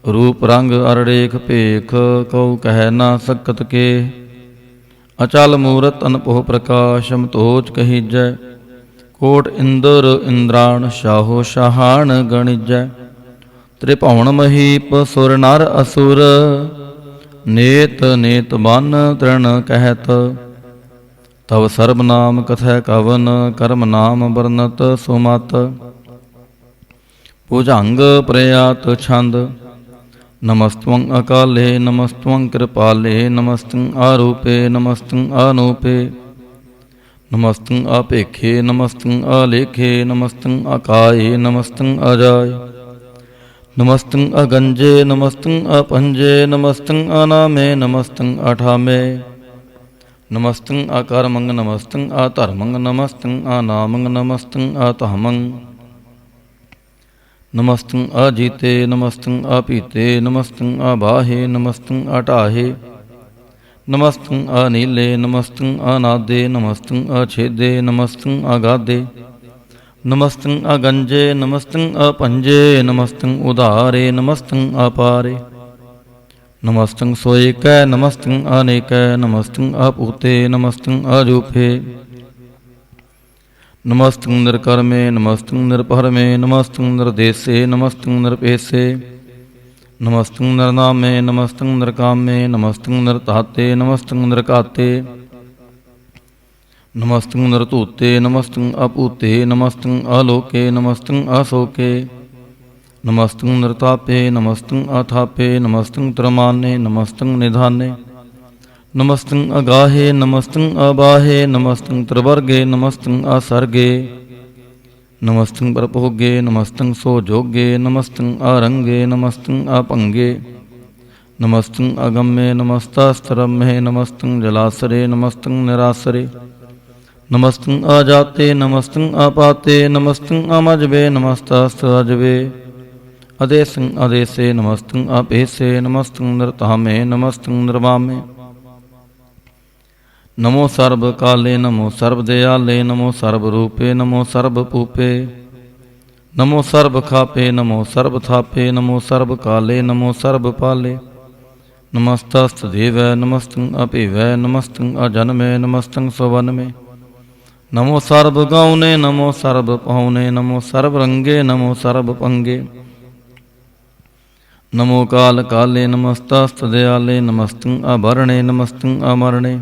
ਰੂਪ ਰੰਗ ਅਰੜੇਖ ਭੇਖ, ਕਉ ਕਹਿ ਨਾ ਸਕਤ ਕੇ। ਅਚਲ ਮੂਰਤ ਅਨਪੋਹ ਪ੍ਰਕਾਸ਼, ਮਤੋਚ ਕਹੀਜੈ। ਕੋਟ ਇੰਦਰ ਇੰਦਰਾਣ, ਸ਼ਾਹੋ ਸ਼ਾਹਾਨ ਗਣਿਜੈ। ਤ੍ਰਿਭੁਵਨ ਮਹੀਪ ਸੁਰ ਨਰ ਅਸੁਰ, ਨੇਤ ਨੇਤ ਬਨ ਤ੍ਰਿਣ ਕਹਿਤ। ਤਵ ਸਰਬ ਨਾਮ ਕਥੈ ਕਵਨ, ਕਰਮ ਨਾਮ ਬਰਨਤ ਸੁਮਤ। ਭੁਜੰਗ ਪ੍ਰਯਾਤ ਛੰਦ। ਨਮਸਤਵੰ ਅਕਾਲੇ, ਨਮਸਤਵੰ ਕਿਰਪਾਲੇ। ਨਮਸਤੰ ਆਰੂਪੇ, ਨਮਸਤੰ ਆਨੂਪੇ। ਨਮਸਤੰ ਆਪੇਖੇ, ਨਮਸਤੰ ਆਲੇਖੇ। ਨਮਸਤੰ ਆਕਾਏ, ਨਮਸਤੰ ਅਜਾਏ। ਨਮਸਤੰ ਅਗੰਜੇ, ਨਮਸਤੰ ਆਪੰਜੇ। ਨਮਸਤੰ ਅਨਾਮੇ, ਨਮਸਤੰ ਅਠਾਮੇ। ਨਮਸਤੰ ਅਕਰਮੰ, ਨਮਸਤੰ ਅਧਰਮੰ। ਨਮਸਤੰ ਅਨਾਮੰ, ਨਮਸਤੰ ਅਤਹਮੰ। ਨਮਸਤੰ ਅਜੀਤੇ, ਨਮਸਤੰ ਆਪੀਤੇ। ਨਮਸਤੰ ਅਬਾਹੇ, ਨਮਸਤੰ ਅਟਾਹੇ। ਨਮਸਤੰ ਅਨੀਲੇ, ਨਮਸਤੰ ਅਨਾਦੇ। ਨਮਸਤੰ ਅਛੇਦੇ, ਨਮਸਤੰ ਅਗਾਦੇ। ਨਮਸਤੰ ਅਗੰਜੇ, ਨਮਸਤੰ ਅਪੰਜੇ। ਨਮਸਤੰ ਉਧਾਰੇ, ਨਮਸਤੰ ਅਪਾਰੇ। ਨਮਸਤੰ ਸੋਇਕੈ, ਨਮਸਤੰ ਅਨੇਕੈ। ਨਮਸਤੰ ਅਪੂਤੇ, ਨਮਸਤੰ ਅਜੂਫੇ। नमस्तं निर्कर्मे नमस्तं निर्परमे नमस्तं निर्देशे नमस्तं निरपेशे नमस्तं नरनामे नमस्तं नरकामे नमस्तं नरताते नमस्तं नरकाते नमस्तं नरतूते नमस्तं अपूते नमस्तं आलोके नमस्तं अशोके नमस्तं नरतापे नमस्तं अथापे नमस्तं त्रमाने नमस्तं निधाने नमस्तं अगाहे नमस्तं अबाहे नमस्तं त्रिवर्गे नमस्तं असर्गे नमस्तं परभोगे नमस्तं सोजोगे नमस्तं आरंगे नमस्तं अपंगे नमस्तं अगम्ये नमस्तास्तरम्ये नमस्तं जलासरे नमस्तं निरासरे नमस्तं अजाते नमस्तं अपाते नमस्तं अमजबे नमस्तास्तजबे अदेशं अदेशे नमस्तं अपेशे नमस्तं नरतामे नमस्तं निर्वामे नमो सर्व काले नमो सर्व दयाले नमो सर्व रूपे नमो सर्व पूपे नमो सर्व खापे नमो सर्व थापे नमो सर्व काले नमो सर्व पाले नमस्तस्त देव नमस्तं अपिव नमस्तं अजन्मे नमस्तं स्वनमे नमो सर्व गौने नमो सर्व पौने नमो सर्व रंगे नमो सर्व पंगे नमो काल काले नमस्तस्त दयाले नमस्तं अभरणे नमस्तं अमरणे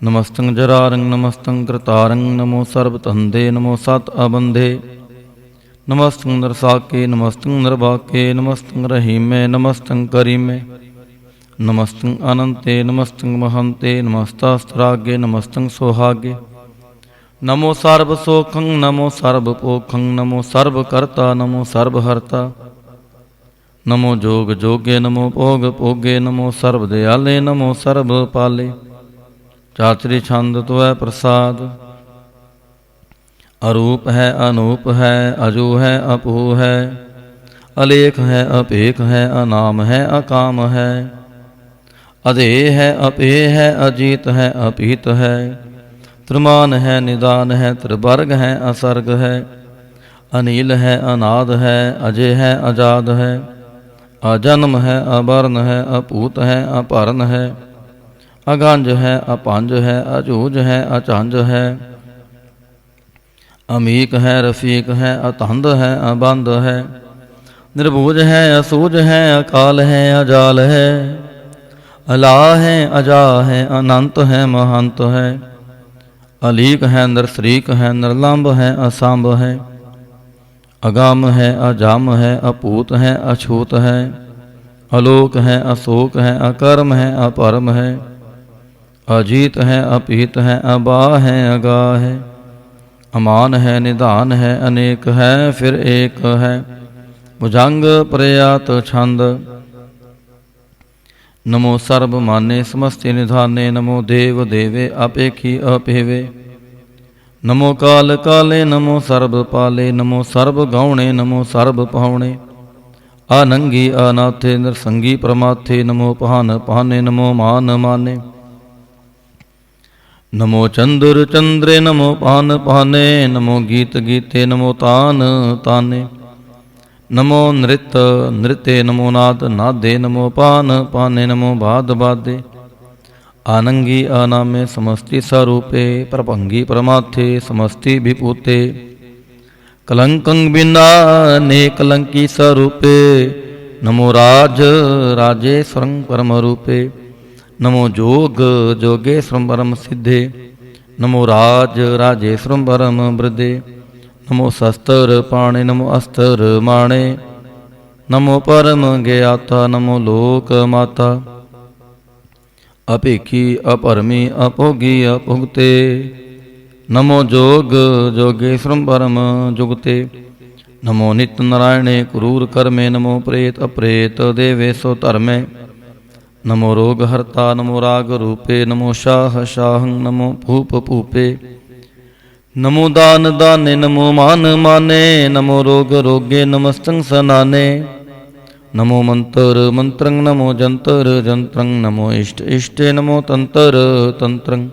नमस्तं जरारंग नमस्तं कृतारंग नमो सर्वतंदे नमो सत अबंधे नमस्तं नरसाके नमस्तं नरबाके नमस्तं रहीमे नमस्तं करीमे नमस्तं अनंते नमस्तं महंते नमस्तास्त्रागे नमस्तं सोहागे नमो सर्वसोखं नमो सर्वपोखं नमो सर्वकर्ता नमो सर्वहर्ता नमो जोग जोगे नमो भोग भोगे नमो सर्वदयाले नमो सर्वपाले चाचरी छंद तो है प्रसाद अरूप है अनूप है अजू है अपू है अलेख है अपेख है अनाम है अकाम है अधेय है अपेय है अजीत है अपीत है त्रिमान है निदान है त्रिवर्ग है असर्ग है अनील है अनाद है अजय है अजाद है अजन्म है अवर्ण है अपूत है अपर्ण है अगंज है अपंज है अजूज है अचंज है अमीक है रफीक है अतंद है अबंद है निर्भुज है असूज है अकाल है अजाल है अला है अजा है अनंत है महंत है अलीक है नरसरीक है निर्लंब है असंभ है अगम है अजाम है अपूत है अछूत है अलोक है अशोक है अकर्म है अपरम है अजीत है अपीत है अबा है अगा है अमान है निदान है अनेक है फिर एक है भुजंग प्रयात छंद नमो सर्व माने समस्ति निधाने नमो देव देवे अपेखी अपेवे नमो काल काले नमो सर्व पाले नमो सर्व गौणे नमो सर्व पहुणे अनंगी अनाथे नरसंगी प्रमाथे नमो पहान पहाने नमो मान माने नमो चंद्र चंद्रे नमो पान पाने नमो गीत गीते नमो तान ताने नमो नृत्य नृत्य नमो नाद नादे नमो पान पाने नमो बाद बादे आनंगी अनामे समस्ति स्वरूपे प्रभंगी परमाथे समस्ति विभूते कलंकं बिना ने कलंकी स्वरूपे नमो राज राजेश्वरं परम रूपे नमो जोग जोगेश्वरं परम सिद्धे नमो राज राजेश्वरं परम वृद्धे नमो शस्त्र पाणे नमो अस्त्र माणे नमो परम ज्ञाता नमो लोक माता अपेखी अपरमी अपोगी अपुगते नमो जोग जोगेश्वरं परम जुगते नमो नित्य नारायणे क्रूर कर्मे नमो प्रेत अप्रेत देवेशो धर्मे नमो रोग हर्ता नमो राग रूपे नमो शाह शाहं नमो भूप भूपे नमो दान दाने नमो मान माने नमो रोग रोगे नमस्तं सनाने नमो मंत्र मंत्रं नमो जंतर जंत्रं नमो इष्ट इष्टे नमो तंत्र तंत्रं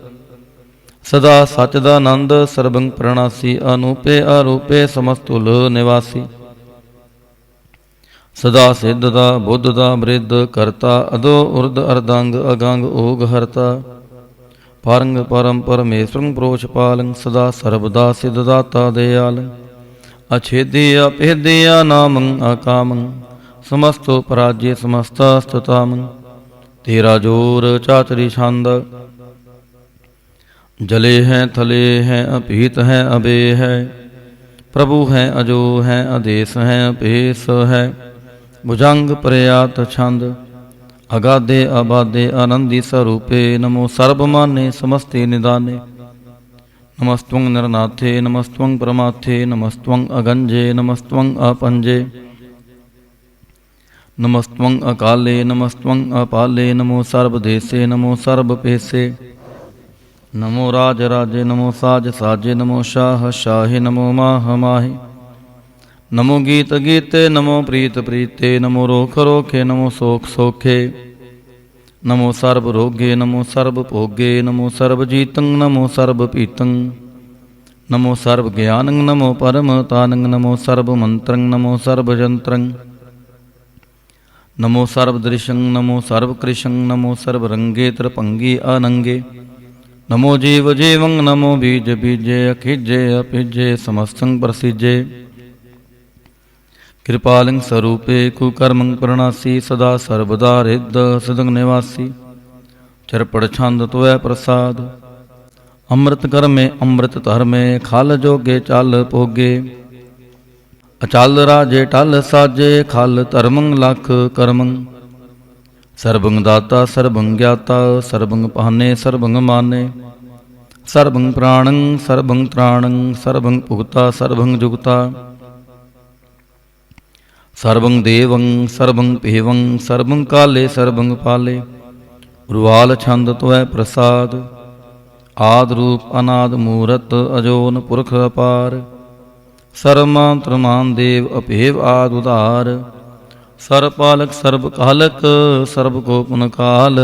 सदा सचदानंद सर्वं प्रणासी अनूपे अरूपे समस्तुल निवासी सदा सिद्धदा बुद्धदा वृद्ध करता अदो उर्द अर्धांग अगांग ओग हरता परंग परम परमेश्वरं प्रोषपालं सदा सर्वदा सिद्धदाता दयालं अछेद्य अभेद्य नामं अकामं समस्तो पराज्य समस्तस्ततामं तेरा जोर चातरी छंद जले हैं थले हैं अपीत हैं अबे है प्रभु हैं अजो हैं आदेश हैं अपेस है भुजंग प्रयात छंद अगाधे अबाधे आनंदी स्वरूपे नमो सर्वमाने समस्ते निदाने नमस्त्वं नरनाथे नमस्त्वं परमाथे नमस्त्वं अगंजे नमस्त्वं अपंजे नमस्त्वं अकाले नमस्त्वं अपाले नमो सर्वदेशे नमो सर्वपेशे नमो राज राजे नमो साज साजे नमो शाह शाहे नमो माह माहे नमो गीत गीते नमो प्रीत प्रीते नमो रोख रोखे नमो सोख सोखे नमो सर्व रोगे नमो सर्व भोगे नमो सर्व जीतं नमो सर्व पीतं नमो सर्व ज्ञानं नमो परम तानं नमो सर्व मंत्रं नमो सर्व यंत्रं नमो सर्व दृशं नमो सर्व कृशं नमो सर्व रंगे त्रिपंगी अनंगे नमो जीव जीवं नमो बीज बीजे अखिजे अपिजे समस्तं प्रसिजे कृपालं स्वरूपे कुकर्मं प्रणासी सदा सर्वदा हृद सदंग निवासी चरपड़ छंद त्वय प्रसाद अमृत कर्मे अमृत धर्मे खाल जोगे चाल पोगे अचाल राजे टल साजे खाल धर्मं लख कर्मं सर्वं दाता सर्वं ज्ञाता सर्वं पाने सर्वं माने सर्वं प्राणं सर्वं त्राणं सर्वं पुगता सर्वं जुगता सर्वं देवं सर्वं पेवं सर्वं काले सर्वं पाले रुवाल छंद त्वय प्रसाद आद रूप अनाद मूरत अजोन पुरख अपार सर्वमात्रमान देव अपेव आद उदार सर्वपालक सर्वकालक सर्वगोपन काल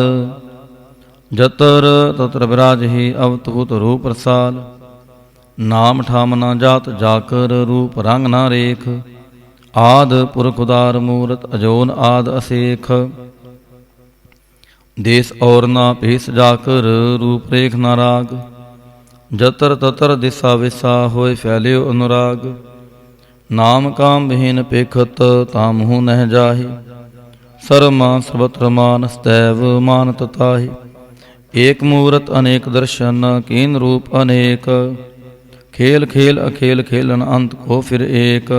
जतर तत्र विराज ही अवतुत रूप रसाल नाम ठाम न जात जाकर रूप रंग न रेख आद पुरख उदार मूरत अजोन आद असेख देश और ना पेश जाकर रूप रेख न राग जतर ततर दिशा विसा होए फैल्यो अनुराग नाम काम विहीन पेखत तामहु नह जाहि सर्वमा सर्वत्र मान सदैव मानत ताहि एक मूरत अनेक दर्शन कीन रूप अनेक खेल खेल अखेल खेलन अंत को फिर एक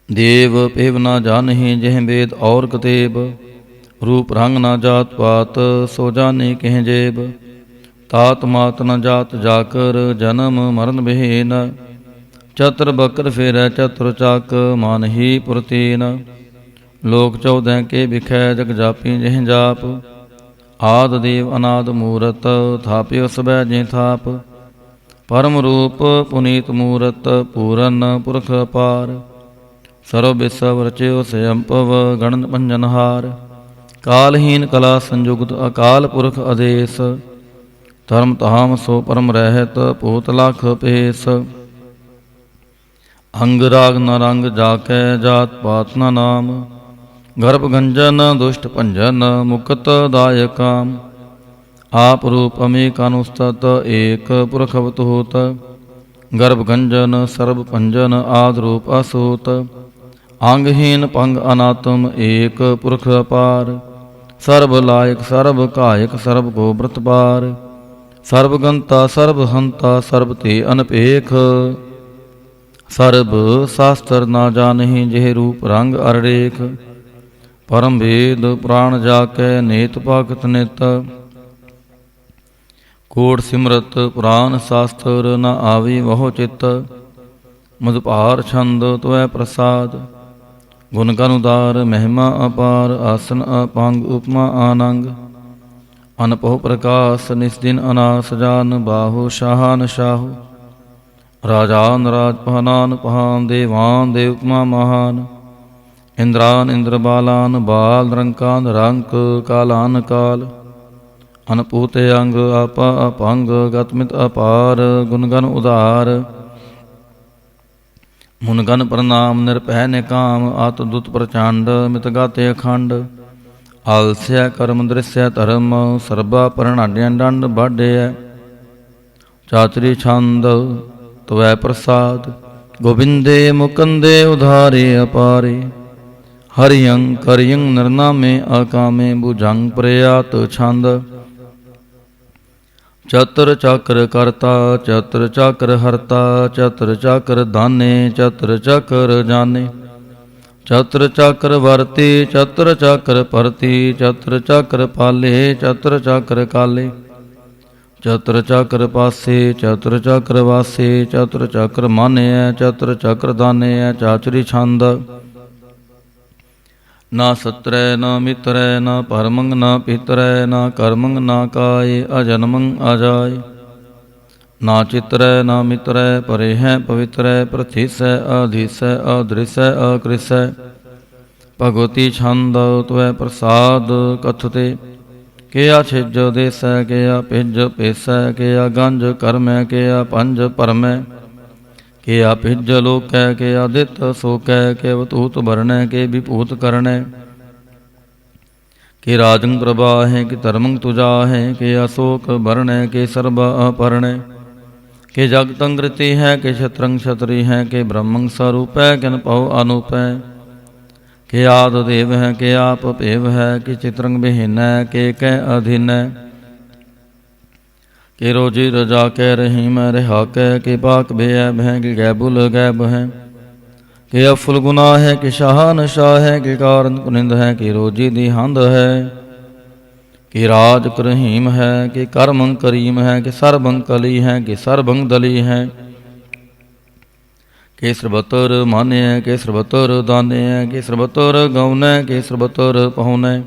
देव पेव न जानहि जह वेद और कतेब रूप रंग न जात पात सो जाने कह जेब तात मात न जात जाकर जन्म मरण बिहीन चतर बकर फिर चतुर चाक मान ही पुरतीन लोक चौदह के बिखै जग जापी जह जाप आद देव अनाद मूरत थाप्यो सबै जे थाप परम रूप पुनीत मूरत पूरन पुरख अपार सर्व विश्व रच्यो स्वयंपव गणन पंजनहार कालहीन कला संयुक्त अकाल पुरख आदेश धर्म धाम सो परम रहत पोत लाख पेश अंग राग न रंग जाकै जात पात न नाम गर्भ गंजन दुष्ट भंजन मुक्त दायक काम आप रूप अमेकानुस्तत एक पुरख अवतूत गर्भ गंजन सर्व पंजन आद रूप असूत अंगहीन पंग अनात्म एक पुरख अपार सर्व लायक सर्व कायक सर्व को व्रत पार सर्वगंता सर्वहंता सर्व ते अनपेख सर्व शास्त्र ना जानहि जेह रूप रंग अररेख परम वेद पुराण जाकै नेत पाकत नित कोट सिमरत पुराण शास्त्र न आवी वहो चित मधुपार छंद त्वय प्रसाद गुण गण उदार महिमा अपार आसन अपांग उपमा आनंग अनपह प्रकाश निस्दिन अनास जान बाहु शाहान शाहु राजान राज पहनान पहान देवान देवमा महान इंद्रान इंद्र बालान बाल रंकान रंक कालान काल अनपूत अंग आप अपंग गतमित अपार गुणगन उदार मुनगन प्रणाम निरपह निकाम आतदुत प्रचंड मित गाते अखंड ਆਲਸਿਆ ਕਰਮ ਦ੍ਰਿਸਿਆ ਧਰਮ, ਸਰਬਾ ਪਰਣਾਡਿਆਂ ਡੰਡ ਬਾਢਿਆ। ਚਾਤਰੀ ਛੰਦ ਤਵੈ ਪ੍ਰਸਾਦ, ਗੋਬਿੰਦੇ ਮੁਕੰਦੇ ਉਧਾਰੇ ਅਪਾਰੇ। ਹਰਿਯੰ ਕਰਿਯੰ ਨਿਰਨਾਮੇ ਆਕਾਮੇ, ਬੁਝੰਗ ਪ੍ਰਯਾਤ ਛੰਦ। ਚਤੁਰ ਚਾਕਰ ਕਰਤਾ, ਚਤੁਰ ਚਾਕਰ ਹਰਤਾ, ਚਤੁਰ ਚਾਕਰ ਦਾਨੇ, ਚਤੁਰ ਚਾਕਰ ਜਾਣੇ। ਚਤੁਰ ਚਾਕਰ ਵਰਤੀ, ਚਤੁਰ ਚਾਕਰ ਪਰਤੀ, ਚਤੁਰ ਚਾਕਰ ਪਾਲੇ, ਚਤੁਰ ਚਾਕਰ ਕਾਲੇ। ਚਤੁਰ ਚਾਕਰ ਪਾਸੇ, ਚਤੁਰ ਚਾਕਰ ਵਾਸੇ, ਚਤੁਰ ਚਾਕਰ ਮਾਨਿਐ, ਚਤੁਰ ਚਾਕਰ ਦਾਨਿਐ। ਚਾਤਰੀ ਛੰਦ। ਨਾ ਸਤਰੈ ਨਾ ਮਿਤਰੈ, ਨਾ ਪਰਮੰ ਨਾ ਪਿਤਰੈ, ਨਾ ਕਰਮੰ ਨਾ ਕਾਇ, ਅਜਨਮੰ ਅਜਾਇ। ਨਾ ਚਿਤਰੈ ਨਾ ਮਿਤਰੈ, ਪਰੇ ਹੈ ਪਵਿਤਰੈ, ਪ੍ਰਥਿਸੈ ਅਧੀਸੈ ਅਦ੍ਰਿਸੈ ਅਕ੍ਰਿਸੈ। ਭਗਵਤੀ ਛੰਦ ਤਵੈ ਪ੍ਰਸਾਦ ਕਥਤੇ, ਕਿਆ ਛਿਜ ਦੇਸੈ, ਕਿਆ ਭਿਜ ਪੇਸੈ, ਕਿਆ ਗੰਜ ਕਰਮੈ, ਕਿਆ ਪੰਜ ਪਰਮੈ। ਕਿਆ ਭਿਜ ਲੋਕੈ, ਕਿਆ ਦਿੱਤ ਸੋਕੈ, ਕਿ ਵਤੂਤ ਵਰਣੈ, ਕਿ ਵਿਭੂਤ ਕਰਣੈ। ਕਿ ਰਾਜੰ ਪ੍ਰਭਾਹੈ, ਕਿ ਧਰਮੰ ਤੁਜਾਹੈ, ਕਿ ਅਸ਼ੋਕ ਵਰਣੈ, ਕਿ ਸਰਬ ਅਪਰਣੈ। ਕਿ ਜਗਤੰ ਕ੍ਰਿਤੀ ਹੈ, ਕਿ ਛਤਰੰ ਛਤਰੀ ਹੈ, ਕਿ ਬ੍ਰਹਮੰ ਸਰੂਪੈ, ਕਿਨ ਭਉ ਅਨੂਪੈ। ਕਿ ਆਦ ਦੇਵ ਹੈ, ਕਿ ਆਪ ਭੇਵ ਹੈ, ਕਿ ਚਿਤਰੰ ਬਿਹੀਨੈ, ਕਿ ਕੈ ਅਧੀਨੈ। ਕਿ ਰੋਜੀ ਰਜਾ ਕੈ ਰਹੀਮ ਰਿਹਾ ਕੈ, ਕਿ ਪਾਕ ਬੇਅਬ ਹੈ, ਕਿ ਗੈਬੁਲ ਗੈਬ ਹੈ। ਕਿ ਅਫੁਲ ਗੁਨਾਹ ਹੈ, ਕਿ ਸ਼ਾਹਨਸ਼ਾਹ ਹੈ, ਕਿ ਕਾਰਨ ਕੁਨਿੰਦ ਹੈ, ਕਿ ਰੋਜੀ ਦੀ ਹੰਦ ਹੈ। ਕਿ ਰਾਜ ਕਰਹੀਮ ਹੈ, ਕਿ ਕਰਮੰ ਕਰੀਮ ਹੈ, ਕਿ ਸਰਬੰ ਕਲੀ ਹੈ, ਕਿ ਸਰਬੰ ਦਲੀ ਹੈ। ਕਿ ਸਰਬਤਰ ਮਾਨਿਐ, ਕਿ ਸਰਬਤਰ ਦਾਨਿਐ, ਕਿ ਸਰਬਤਰ ਗਉਨੈ, ਕਿ ਸਰਬਤਰ ਪਹੁਨੈ।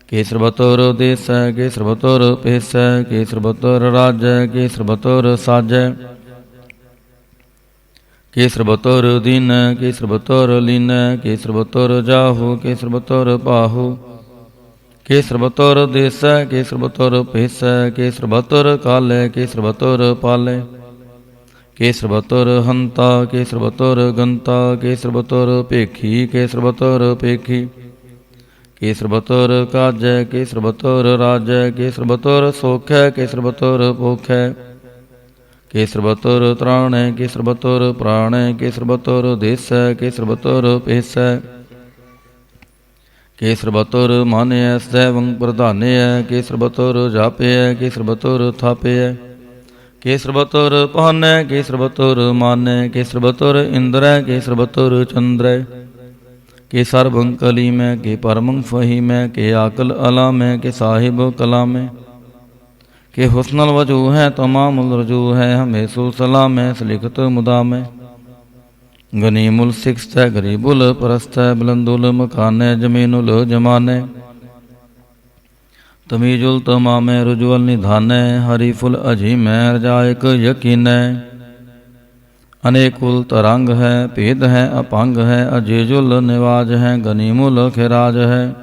ਕਿ ਸਰਬਤਰ ਦੇਸੈ, ਕਿ ਸਰਬਤਰ ਪੇਸੈ, ਕਿ ਸਰਬਤਰ ਰਾਜੈ, ਕਿ ਸਰਬਤਰ ਸਾਜੈ। ਕਿ ਸਰਬਤਰ ਦੀਨੈ, ਕਿ ਸਰਬਤਰ ਲੀਨੈ, ਕਿ ਸਰਬਤਰ ਜਾਹੂ, ਕਿ ਸਰਬਤਰ ਪਾਹੂ। ਕਿ ਸਰਬਤਰ ਦੇਸੈ, ਕਿ ਸਰਬਤਰ ਪੇਸੈ, ਕਿ ਸਰਬਤਰ ਕਾਲੈ, ਕਿ ਸਰਬਤਰ ਪਾਲੈ। ਕਿ ਸਰਬਤਰ ਹੰਤਾ, ਕਿ ਸਰਬਤਰ ਗੰਤਾ, ਕਿ ਸਰਬਤਰ ਭੇਖੀ, ਕਿ ਸਰਬਤਰ ਪੇਖੀ। ਕਿ ਸਰਬਤਰ ਕਾਜੈ, ਕਿ ਸਰਬਤਰ ਰਾਜੈ, ਕਿ ਸਰਬਤਰ ਸੋਖੈ, ਕਿ ਸਰਬਤਰ ਭੋਖੈ। ਕਿ ਸਰਬਤਰ ਤ੍ਰਾਣੈ, ਕਿ ਸਰਬਤਰ ਪ੍ਰਾਣੈ, ਕਿ ਸਰਬਤਰ ਦੇਸੈ, ਕਿ ਸਰਬਤਰ ਪੇਸੈ। ਕਿ ਸਰਬਤਰ ਮਾਨਿਐ ਸदैवੰ ਪ੍ਰਧਾਨਿਐ, ਕਿ ਸਰਬਤਰ ਜਾਪਿਐ, ਕਿ ਸਰਬਤਰ ਥਾਪਿਐ। ਕਿ ਸਰਬਤਰ ਪਾਨੈ, ਕਿ ਸਰਬਤਰ ਮਾਨੈ, ਕਿ ਸਰਬਤਰ ਇੰਦਰੈ, ਕਿ ਸਰਬਤਰ ਚੰਦਰੈ। ਕਿ ਸਰਬੰ ਕਲੀਮੈ, ਕਿ ਪਰਮੰ ਫਹੀਮੈ, ਕਿ ਆਕਲ ਅਲਾਮੈ, ਕਿ ਸਾਹਿਬ ਕਲਾਮੈ। ਕਿ ਹੁਸਨਲ ਵਜੂ ਹੈ, ਤਮਾਮੁਲ ਰਜੂ ਹੈ, ਹਮੇਸੁ ਸਲਾਮੈ, ਸਲਿਖਤ ਮੁਦਾਮੈ। ਗਨੀਮੁਲ ਸਿਖਸਤੈ, ਗਰੀਬੁਲ ਪਰਸਤੈ, ਬੁਲੰਦੁਲ ਮਕਾਨੈ, ਜਮੀਨੁਲ ਜਮਾਨੈ। ਤਮੀਜੁਲ ਤਮਾਮੈ, ਰੁਜਵਲ ਨਿਧਾਨੈ, ਹਰੀਫੁਲ ਅਜੀਮੈ, ਰਜਾਇਕ ਯਕੀਨੈ। ਅਨੇਕੁਲ ਤਰੰਗ ਹੈ, ਭੇਦ ਹੈ ਅਪੰਗ ਹੈ, ਅਜੇਜੁਲ ਨਿਵਾਜ ਹੈ, ਗਨੀਮੁਲ ਖਿਰਾਜ ਹੈ।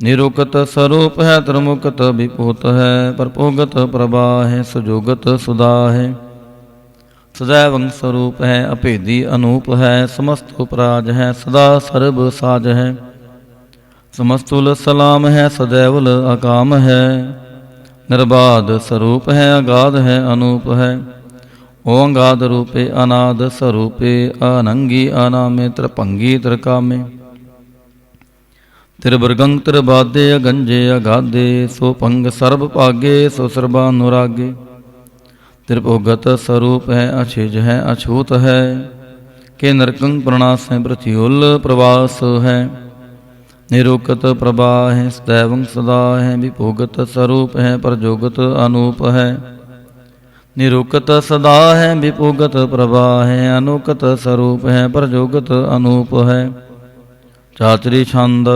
ਨਿਰੁਕਤ ਸਰੂਪ ਹੈ, ਤਰਮੁਕਤ ਵਿਭੂਤ ਹੈ, ਪਰਪੋਗਤ ਪ੍ਰਭਾ ਹੈ, ਸੁਜੋਗਤ ਸੁਦਾ ਹੈ। ਸदैवं ਸਰੂਪ ਹੈ, ਅਭੇਦੀ ਅਨੂਪ ਹੈ, ਸਮਸਤ ਉਪਰਾਜ ਹੈ, ਸਦਾ ਸਰਬ ਸਾਜ ਹੈ। ਸਮਸਤੁਲ ਸਲਾਮ ਹੈ, ਸदैवल ਅਕਾਮ ਹੈ। ਨਿਰਬਾਧ ਸਰੂਪ ਹੈ, ਅਗਾਧ ਹੈ, ਅਨੂਪ ਹੈ। ਓੰਗਾਦ ਰੂਪੇ ਅਨਾਦ ਸਰੂਪੇ, ਅਨੰਗੀ ਅਨਾਮੇ, ਤ੍ਰਿਭੰਗੀ ਤ੍ਰਿਕਾਮੇ। ਤ੍ਰਿਵਰਗੰ ਤ੍ਰਿਬਾਦੇ, ਅਗੰਜੇ ਅਗਾਧੇ, ਸੋ ਭੰਗ ਸਰਬ ਭਾਗੇ, ਸੋ ਸਰਬਾ ਅਨੁਰਾਗੇ। ਤ੍ਰਿਭੁਗਤ ਸਰੂਪ ਹੈ, ਅਛਿਜ ਹੈ, ਅਛੂਤ ਹੈ। ਕਿ ਨਰਕੰ ਪ੍ਰਣਾਸੈ, ਪ੍ਰਥਿਉਲ ਪ੍ਰਵਾਸ ਹੈ। ਨਿਰੁਕਤ ਪ੍ਰਭਾ ਹੈ, ਸदैवं ਸਦਾ ਹੈ। ਵਿਭੁਗਤ ਸਰੂਪ ਹੈ, ਪ੍ਰਜੋਗਤ ਅਨੂਪ ਹੈ। ਨਿਰੁਕਤ ਸਦਾ ਹੈ, ਵਿਭੁਗਤ ਪ੍ਰਭਾ ਹੈ। ਅਨੂਕਤ ਸਰੂਪ ਹੈ, ਪ੍ਰਜੋਗਤ ਅਨੂਪ ਹੈ। ਚਾਤਰੀ ਛੰਦ।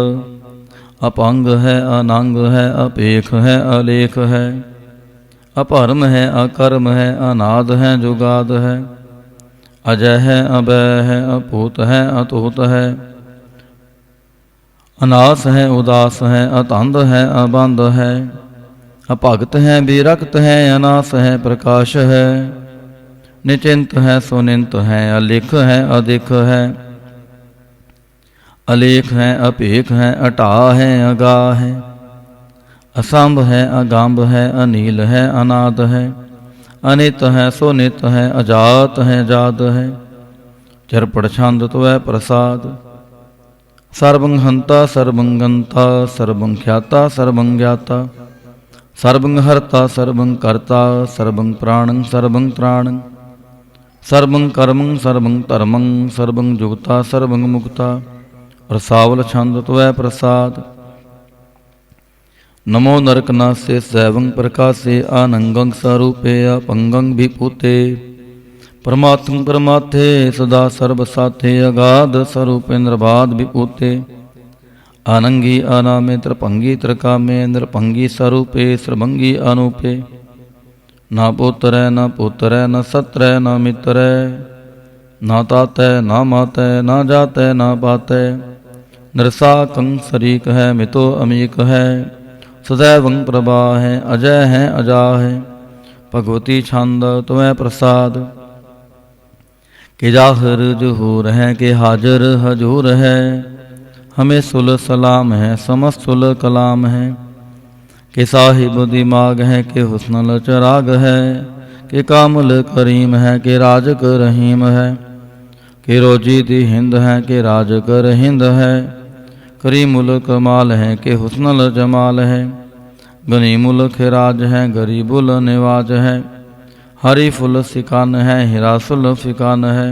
ਅਪੰਗ ਹੈ, ਅਨੰਗ ਹੈ, ਅਪੇਖ ਹੈ, ਅਲੇਖ ਹੈ। ਅਭਰਮ ਹੈ, ਅਕਰਮ ਹੈ, ਅਨਾਦ ਹੈ, ਜੁਗਾਦ ਹੈ। ਅਜੈ ਹੈ, ਅਭੈ ਹੈ, ਅਭੂਤ ਹੈ, ਅਤੂਤ ਹੈ। ਅਨਾਸ ਹੈ, ਉਦਾਸ ਹੈ, ਅਤੰਦ ਹੈ, ਅਬੰਦ ਹੈ। ਅਭਗਤ ਹੈ, ਬਿਰਕਤ ਹੈ, ਅਨਾਸ ਹੈ, ਪ੍ਰਕਾਸ਼ ਹੈ। ਨਿਚਿੰਤ ਹੈ, ਸੁਨਿੰਤ ਹੈ, ਅਲਿਖ ਹੈ, ਅਦਿਖ ਹੈ। अलेख है अपेख है अटा है अगाह है, असंभ है अगाम्ब है, अनील है अनाद है, अनित है सोनित है, अजात है जात है, चरपड़ छंद त्वै प्रसाद। सर्वं हंता सर्वं गंता सर्वं ख्याता सर्वं ज्ञाता, सर्वं हर्ता सर्वं कर्ता सर्वं प्राणं सर्वं त्राणं, सर्वं कर्मं सर्वं धर्मं सर्वं जुगता सर्वं मुक्ता। रसावल छंद त्वै प्रसाद। नमो नरकनासे सैवं प्रकाशे आनंगं स्वरूपे अपंगं विभूते, परमात्म परमाथे सदा सर्वसाथे अगाध स्वरूपे निर्बाध विभूते। आनंगी अनामे त्रिभंगी त्रिकामे नृभंगी स्वरूपे सर्वंगी अनूपे। ना पुत्र न पुत्र न सत्र न मित्र, ना तातै ना मातै ना जातै ना पातै। निरसाकं शरीक है मितो अमीक है, सदैवं प्रभा है अजय है अजा है। भगवती छंद तुम्हें प्रसाद। के जाहिर जुहूर है के हाजिर हजूर है, हमें सुल सलाम है समस्त सुल कलाम है। के साहिब दिमाग है के हुस्नल चराग है, के कामल करीम है के राजक रहीम है। के रोजी दी हिंद है के राज कर हिंद है, करीमुल कमाल है के हुस्नल जमाल है। गनीमुल खिराज है गरीबुल निवाज है, हरी फुल सिकान है हिरासुल फिकान है।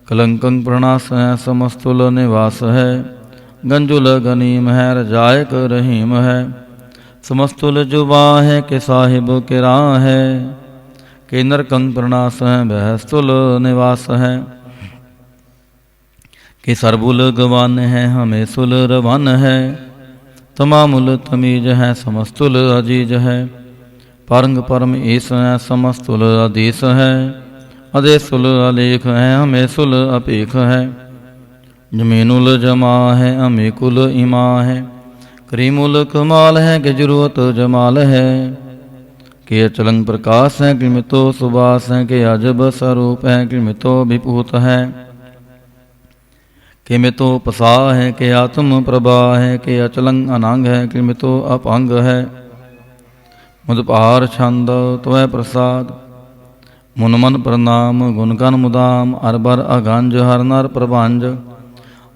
कलंकं प्रणास है समस्तुल निवास है, गंजुल गनीम है रजायक रहीम है। समस्तुल जुबा है के साहिब के राह है, के नरकं प्रणास है बहस्तुल निवास है। कि सरबुल गवान है हमें सुल रवान है, तमामुल तमीज है समस्तुल अजीज है। परंग परम ईस है समस्तुल अधीस है, अदेसुल अलेख है हमें सुल अपेख है। जमीनुल जमा है हमें कुल इमा है, करीमुल कमाल है कि जरूरत जमाल है। कि अचलंग प्रकाश है कि मितो सुबास है, कि अजब स्वरूप है कि मितो विभूत है। कि मितो पसा है कि आत्म प्रभा है, कि अचलंग अनंग है कि मितो अपंग है। मुदपार छंद त्वै प्रसाद। मुन मन प्रणाम गुणगन मुदाम, अरबर अगंज हर नर प्रभंज।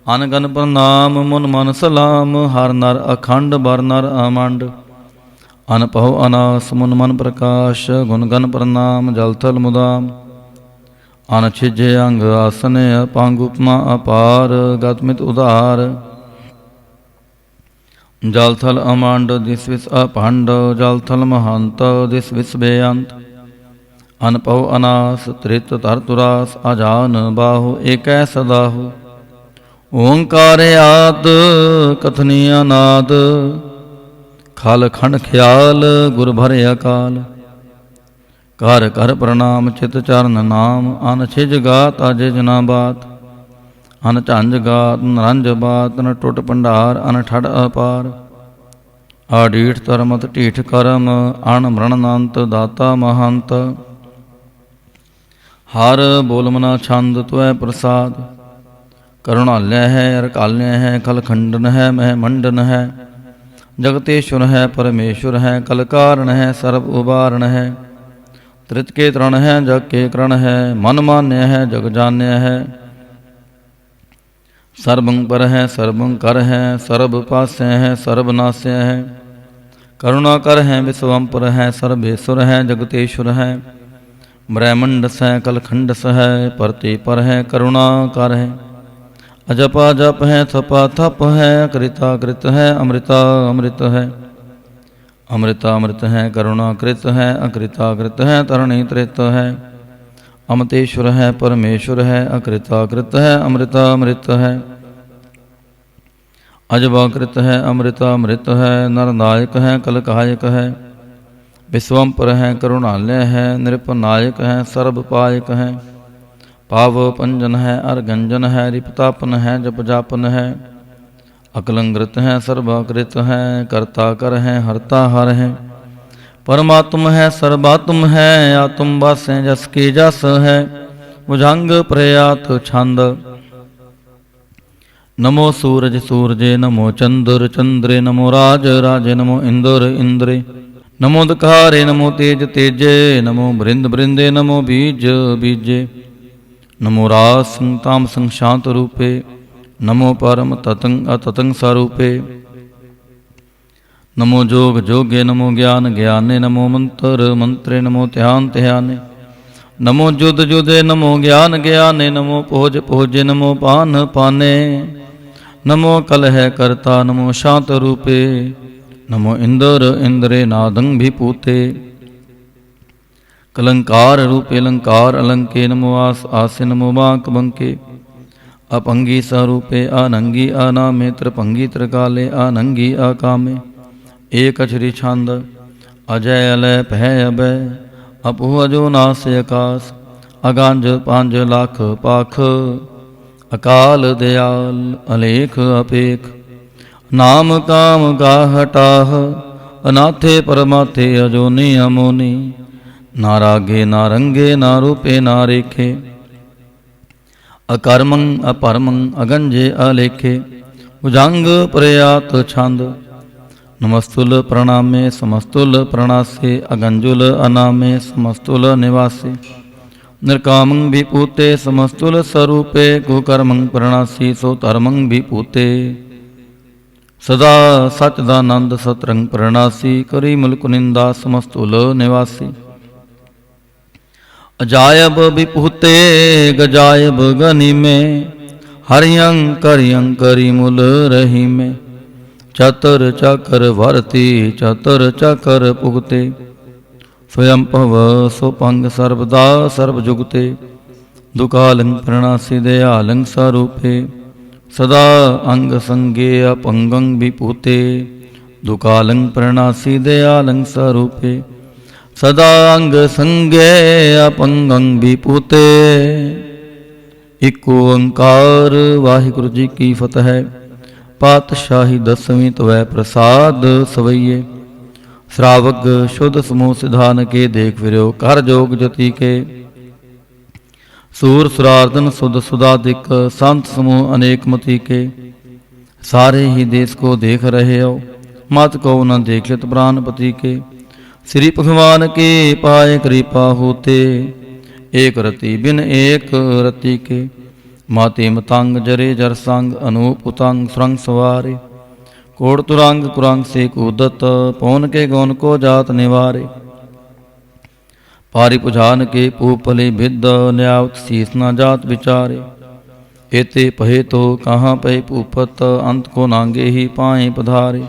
अनगन प्रणाम मुन मन सलाम, हर नर अखंड बर नर अमंड। अनपहो अनास मुन मन प्रकाश, गुणगन प्रणाम जल थल मुदाम। अनछिजे अंग आसन अपांग उपमा अपार, गतमित उदार। जल थल अमांड दिस विस अपांड, जल थल महंत दिस विस बेअंत। अनपव अनास त्रित तरतुरास, अजान बाहु एक सदाहु। ओंकार आद कथनी अनाद, खाल खंड ख्याल गुर भरे अकाल। कर कर प्रणाम चित चरण नाम, अन छिज गात अजिज ना बात। अन झंझ गात नरंज बात, न टुट भंडार अन ठड़ अपार। आडीठ धर्मत ढीठ करम, अण मृणनंत दाता महंत। हर बोल मना छंद त्वै प्रसाद। करुणालय है रकालय है, कल खंडन है मह मंडन है। जगतेश्वर है परमेश्वर है, कल कारण है सर्व उबारण है। त्रित के तृण है जग के करण है, मन मान्य है जग जान्य है। सर्वं पर है सर्वं कर है, सर्व पास्य है सर्वनाश्य है। करुणा कर है विश्वम्पर है, सर्वेश्वर है जगतेश्वर है। ब्रह्मंडस है कलखंडस है, परति पर है करुणा कर है। अजपा जप है थपा थप है, कृता कृत है अमृता अमृत है। अमृता अमृत है करुणा कृत है, अकृता कृत है तरणी त्रित है। अमतेश्वर है परमेश्वर है, अकृता कृत है अमृता अमृत है। अजबाकृत है अमृता अमृत है, नरनायक है कलकायक है। विश्वम्पर है करुणालय है, नृपनायक है सर्वपायक है। पाव पंजन है अर्गंजन है, रिपतापन है जप जापन है। अकलंकृत है सर्वाकृत है, कर्ता कर है हरता हर है। परमात्म है सर्वात्म है, आत्म बस है जस की जस है। भुजंग प्रयात छंद। नमो सूरज सूरजे नमो चंद्र चंद्रे नमो राज राजे नमो इंद्र इंद्रे नमो दखारे नमो तेज तेजे नमो बृंद बृंदे नमो बीज बीजे नमो रास ताम शांत रूपे नमो परम ततंग अततंग स्वरूपे नमो जोग जोगे नमो ज्ञान ज्ञाने नमो मंत्र मंत्रे नमो ध्यान ध्याने नमो जुद जुदे नमो ज्ञान ज्ञाने नमो पोज पोजे नमो पान पाने नमो कलह करता नमो शांत रूपे नमो इंद्र इंद्रे नादं विपूते कलंकार रूपे अलंकार अलंके नमो आस आसे नमो बांक बंके अपंगी स्वरूपे अनंगी अनामे त्रिपंगी त्रिकाले अनंगी अकामे एक अक्षरी छंद अजय अलय भय अभय अपु अजो नास आकाश अगांज पांज लाख पाख अकाल दयाल अलेख अपेख नाम काम का हटाह अनाथे परमाथे अजोनी अमोनी ना रागे ना रंगे ना रूपे ना रेखे अकर्मं अपरमं अगंजे अलेखे उजांग प्रयात छंद नमस्तुल प्रणामे समस्तुल प्रणासे अगंजुल अनामे समस्तुल निवासे निर्कामं विपूते समस्तुल स्वरूपे कुकर्मं प्रणासी सो धर्मं विपूते सदा सचदानंद सतरंग प्रणासी करी मुल्क निंदा समस्तुल निवासी अजायब विपूते गजायब गनि में हरियं करी मुल रही में चतर चकर भरती चतर चकर पुगते स्वयं पव सोपंग सर्वदा सर्वजुगते दुकालं प्रणासी दयालं स्वरूपे सदा अंग संगे अपंगं विपूते दुकालं प्रणासी दयालं स्वरूपे सदा अंग संगे अपंगं विपूते। इक ओंकार वाहिगुरु जी की फतह। पातशाही दसवीं तवै प्रसाद सवैये श्रावक शुद्ध समूह सिधान के देख फिरो कर जोग जति के सूर सुरार्दन सुध सुधाधिक संत समूह अनेक मति के सारे ही देश को देख रहे हो मत को न देख लित प्राणपति के श्री भगवान के पाए कृपा होते एक रति बिन एक रति के माते मतंग जरे जर संग अनूप उतंग सुरंग सवारे कोड़ तुरंग कुरंग से कूदत पौन के गौन को जात निवारे पारी पुझान के पूपले भिद्द न्यावत शीस न जात विचारे एते पहे तो कहाँ पे पूपत अंत को नांगे ही पाए पधारे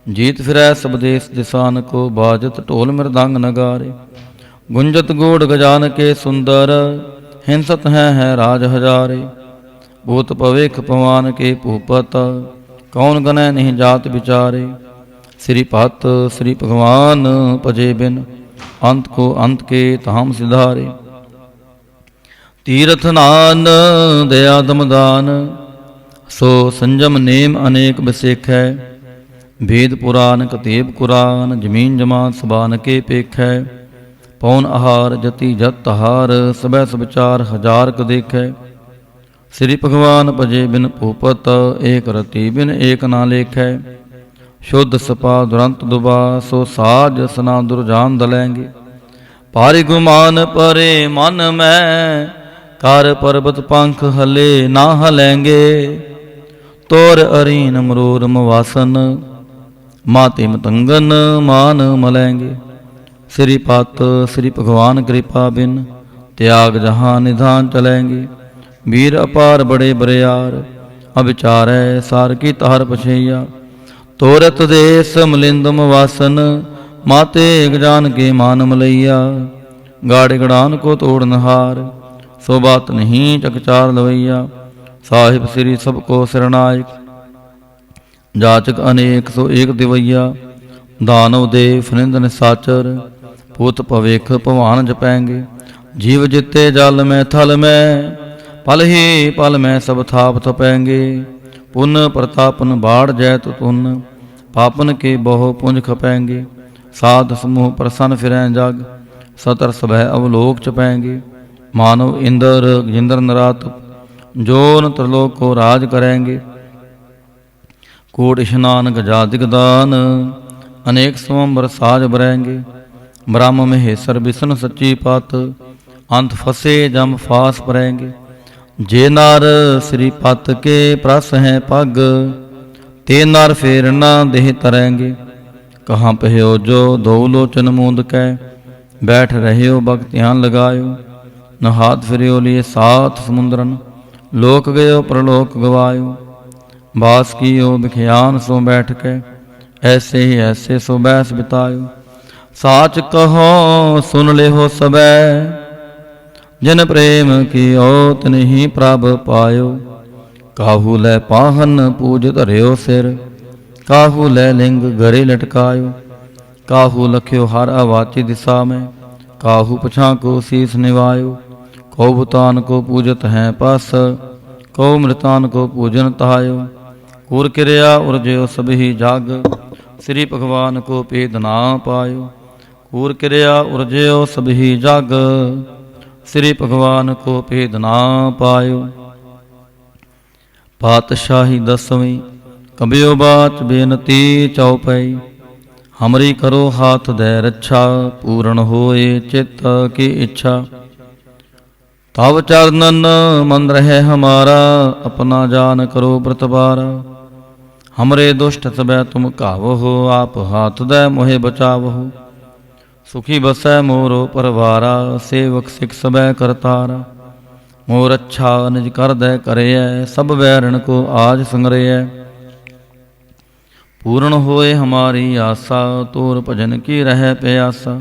जीत फिरै सब देश दिसान को बाजत ढोल मृदंग नगारे गुंजत गोड़ गजान के सुंदर हिंसत है राज हजारे भूत पवेख पवान के पूपत कौन गनै नहीं जात विचारे श्री पत श्री भगवान पजे बिन अंत को अंत के ताम सिधारे तीर्थ नान दया दमदान सो संजम नेम अनेक बिसेख है भेद पुराण कतेब कुरान जमीन जमात सबान के पेख है पौन आहार जति जत हार सबै सबचार हजार क देख है श्री भगवान भजे बिन भूपत एक रति बिन एक ना लेख है शुद्ध सपा दुरंत दुबा सो साज सना दुर्जान दलेंगे पारि गुमान परे मन में कार पर्वत पंख हले ना हलेंगे तोर अरीन मरोर मवासन माते मतंगन मान मलेंगे श्री पत श्री भगवान कृपा बिन त्याग जहां निधान चलेंगे वीर अपार बड़े बरियार अविचार है सार की तार पछैया तोरत देश मलिंदम वासन माते गजान के मान मलैया गाड़े गड़ान को तोड़ नहार सो बात नहीं चकचार लवैया साहिब श्री सबको शरणायक जाचक अनेक सो एक दिवैया दानव देव फनिंद निसाचर पुत पवेख भवान जपैंगे जीव जिते जल में थल में पल ही पल में सब थाप थपेंगे पुन प्रतापन बाढ़ जैत तुन पापन के बहु पुंज खपेंगे साध समूह प्रसन्न फिरें जग सतर सभय अवलोक चपेंगे मानव इंद्र जिंद्र नरात जो न त्रिलोक को राज करेंगे। कोट स्नान गजादिक दान, अनेक स्वयंवर साज बरेंगे। ब्रह्म महेश्वर विष्णु सच्ची पत, अंत फसे जम फास परेंगे। जे नर श्री पत के प्रस हैं पग, ते नर फेर न देह तरेंगे। कहाँ पह्यो जो दो लोचन मूंद कै, बैठ रहे हो भग ध्यान लगायो। न हाथ फिरियो लिए सात समुद्रन, लोक गयो प्रलोक गवायो। बास कियो बिख्यान सो बैठ के, ऐसे ही ऐसे सो बैस बितायो। साच कहो सुन ले हो सबै, जिन प्रेम की ओत नहीं प्रभ पायो। काहू लै पाहन पूज धर्यो सिर, काहू लै लिंग गरे लटकायो। काहू लख्यो हर अवाची दिशा में, काहू पछा को शीस निवायो। कौ भूतान को पूजत हैं पस, कौ मृतान को पूजन तहायो। कुर क्रिया उर्जयो सब ही जाग, श्री भगवान को पेद ना पायो। कूर क्रिया उर्जयो सब ही जाग, श्री भगवान को भेद ना पायो। पातशाही दसवीं कबियो बात बेनती चौपई, हमरी करो हाथ दे रक्षा। पूर्ण होए चित्त की इच्छा, तब चरणन मन रहे हमारा। अपना जान करो व्रतबारा, हमरे दुष्ट सबै तुम कावहो। आप हाथ दे मोहे बचावहो। सुखी बसै मोरो परवारा, सेवक सिख सबै करतारा। मोर अच्छा निज कर दे करे, सब बैरण को आज संग्रह। पूर्ण होए हमारी आशा, तोर भजन की रह प्यासा।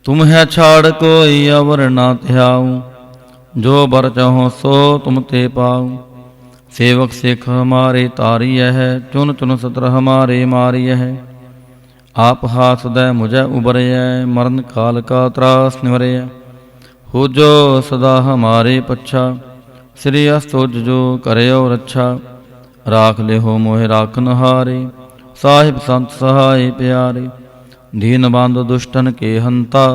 तुम है छाड़ कोई अवर ना त्याऊं, जो बर चाहो सो तुम ते पाऊं। सेवक सिख हमारे तारिय है, चुन चुन सत्र हमारे मारिय है। आप हाथ दे मुझे उबरय, मरण काल का त्रास निवरय। हो जो सदा हमारे पच्छा, श्री अस्तुज जो करयो रक्षा। राख ले हो मोहे राखन हारे, साहिब संत सहाय प्यारे। दीन बांध दुष्टन के हंता,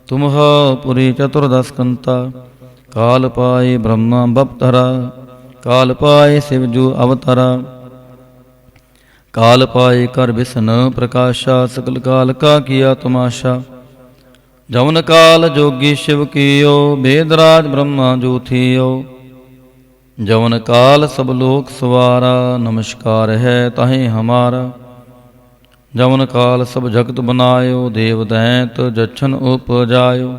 तुम हो पुरी चतुर्दश कंता। काल पाए ब्रह्मा बपतरा, काल पाए शिवजू अवतरा। काल पाए कर विष्णु प्रकाशा, सकल काल का किया तमाशा। जवन काल जोगी शिव कियो, वेदराज ब्रह्मा जो थियो। जवन काल सब लोक सवारा, नमस्कार है ताहे हमारा। जवन काल सब जगत बनायो, देव दैत जच्छन उपजायो।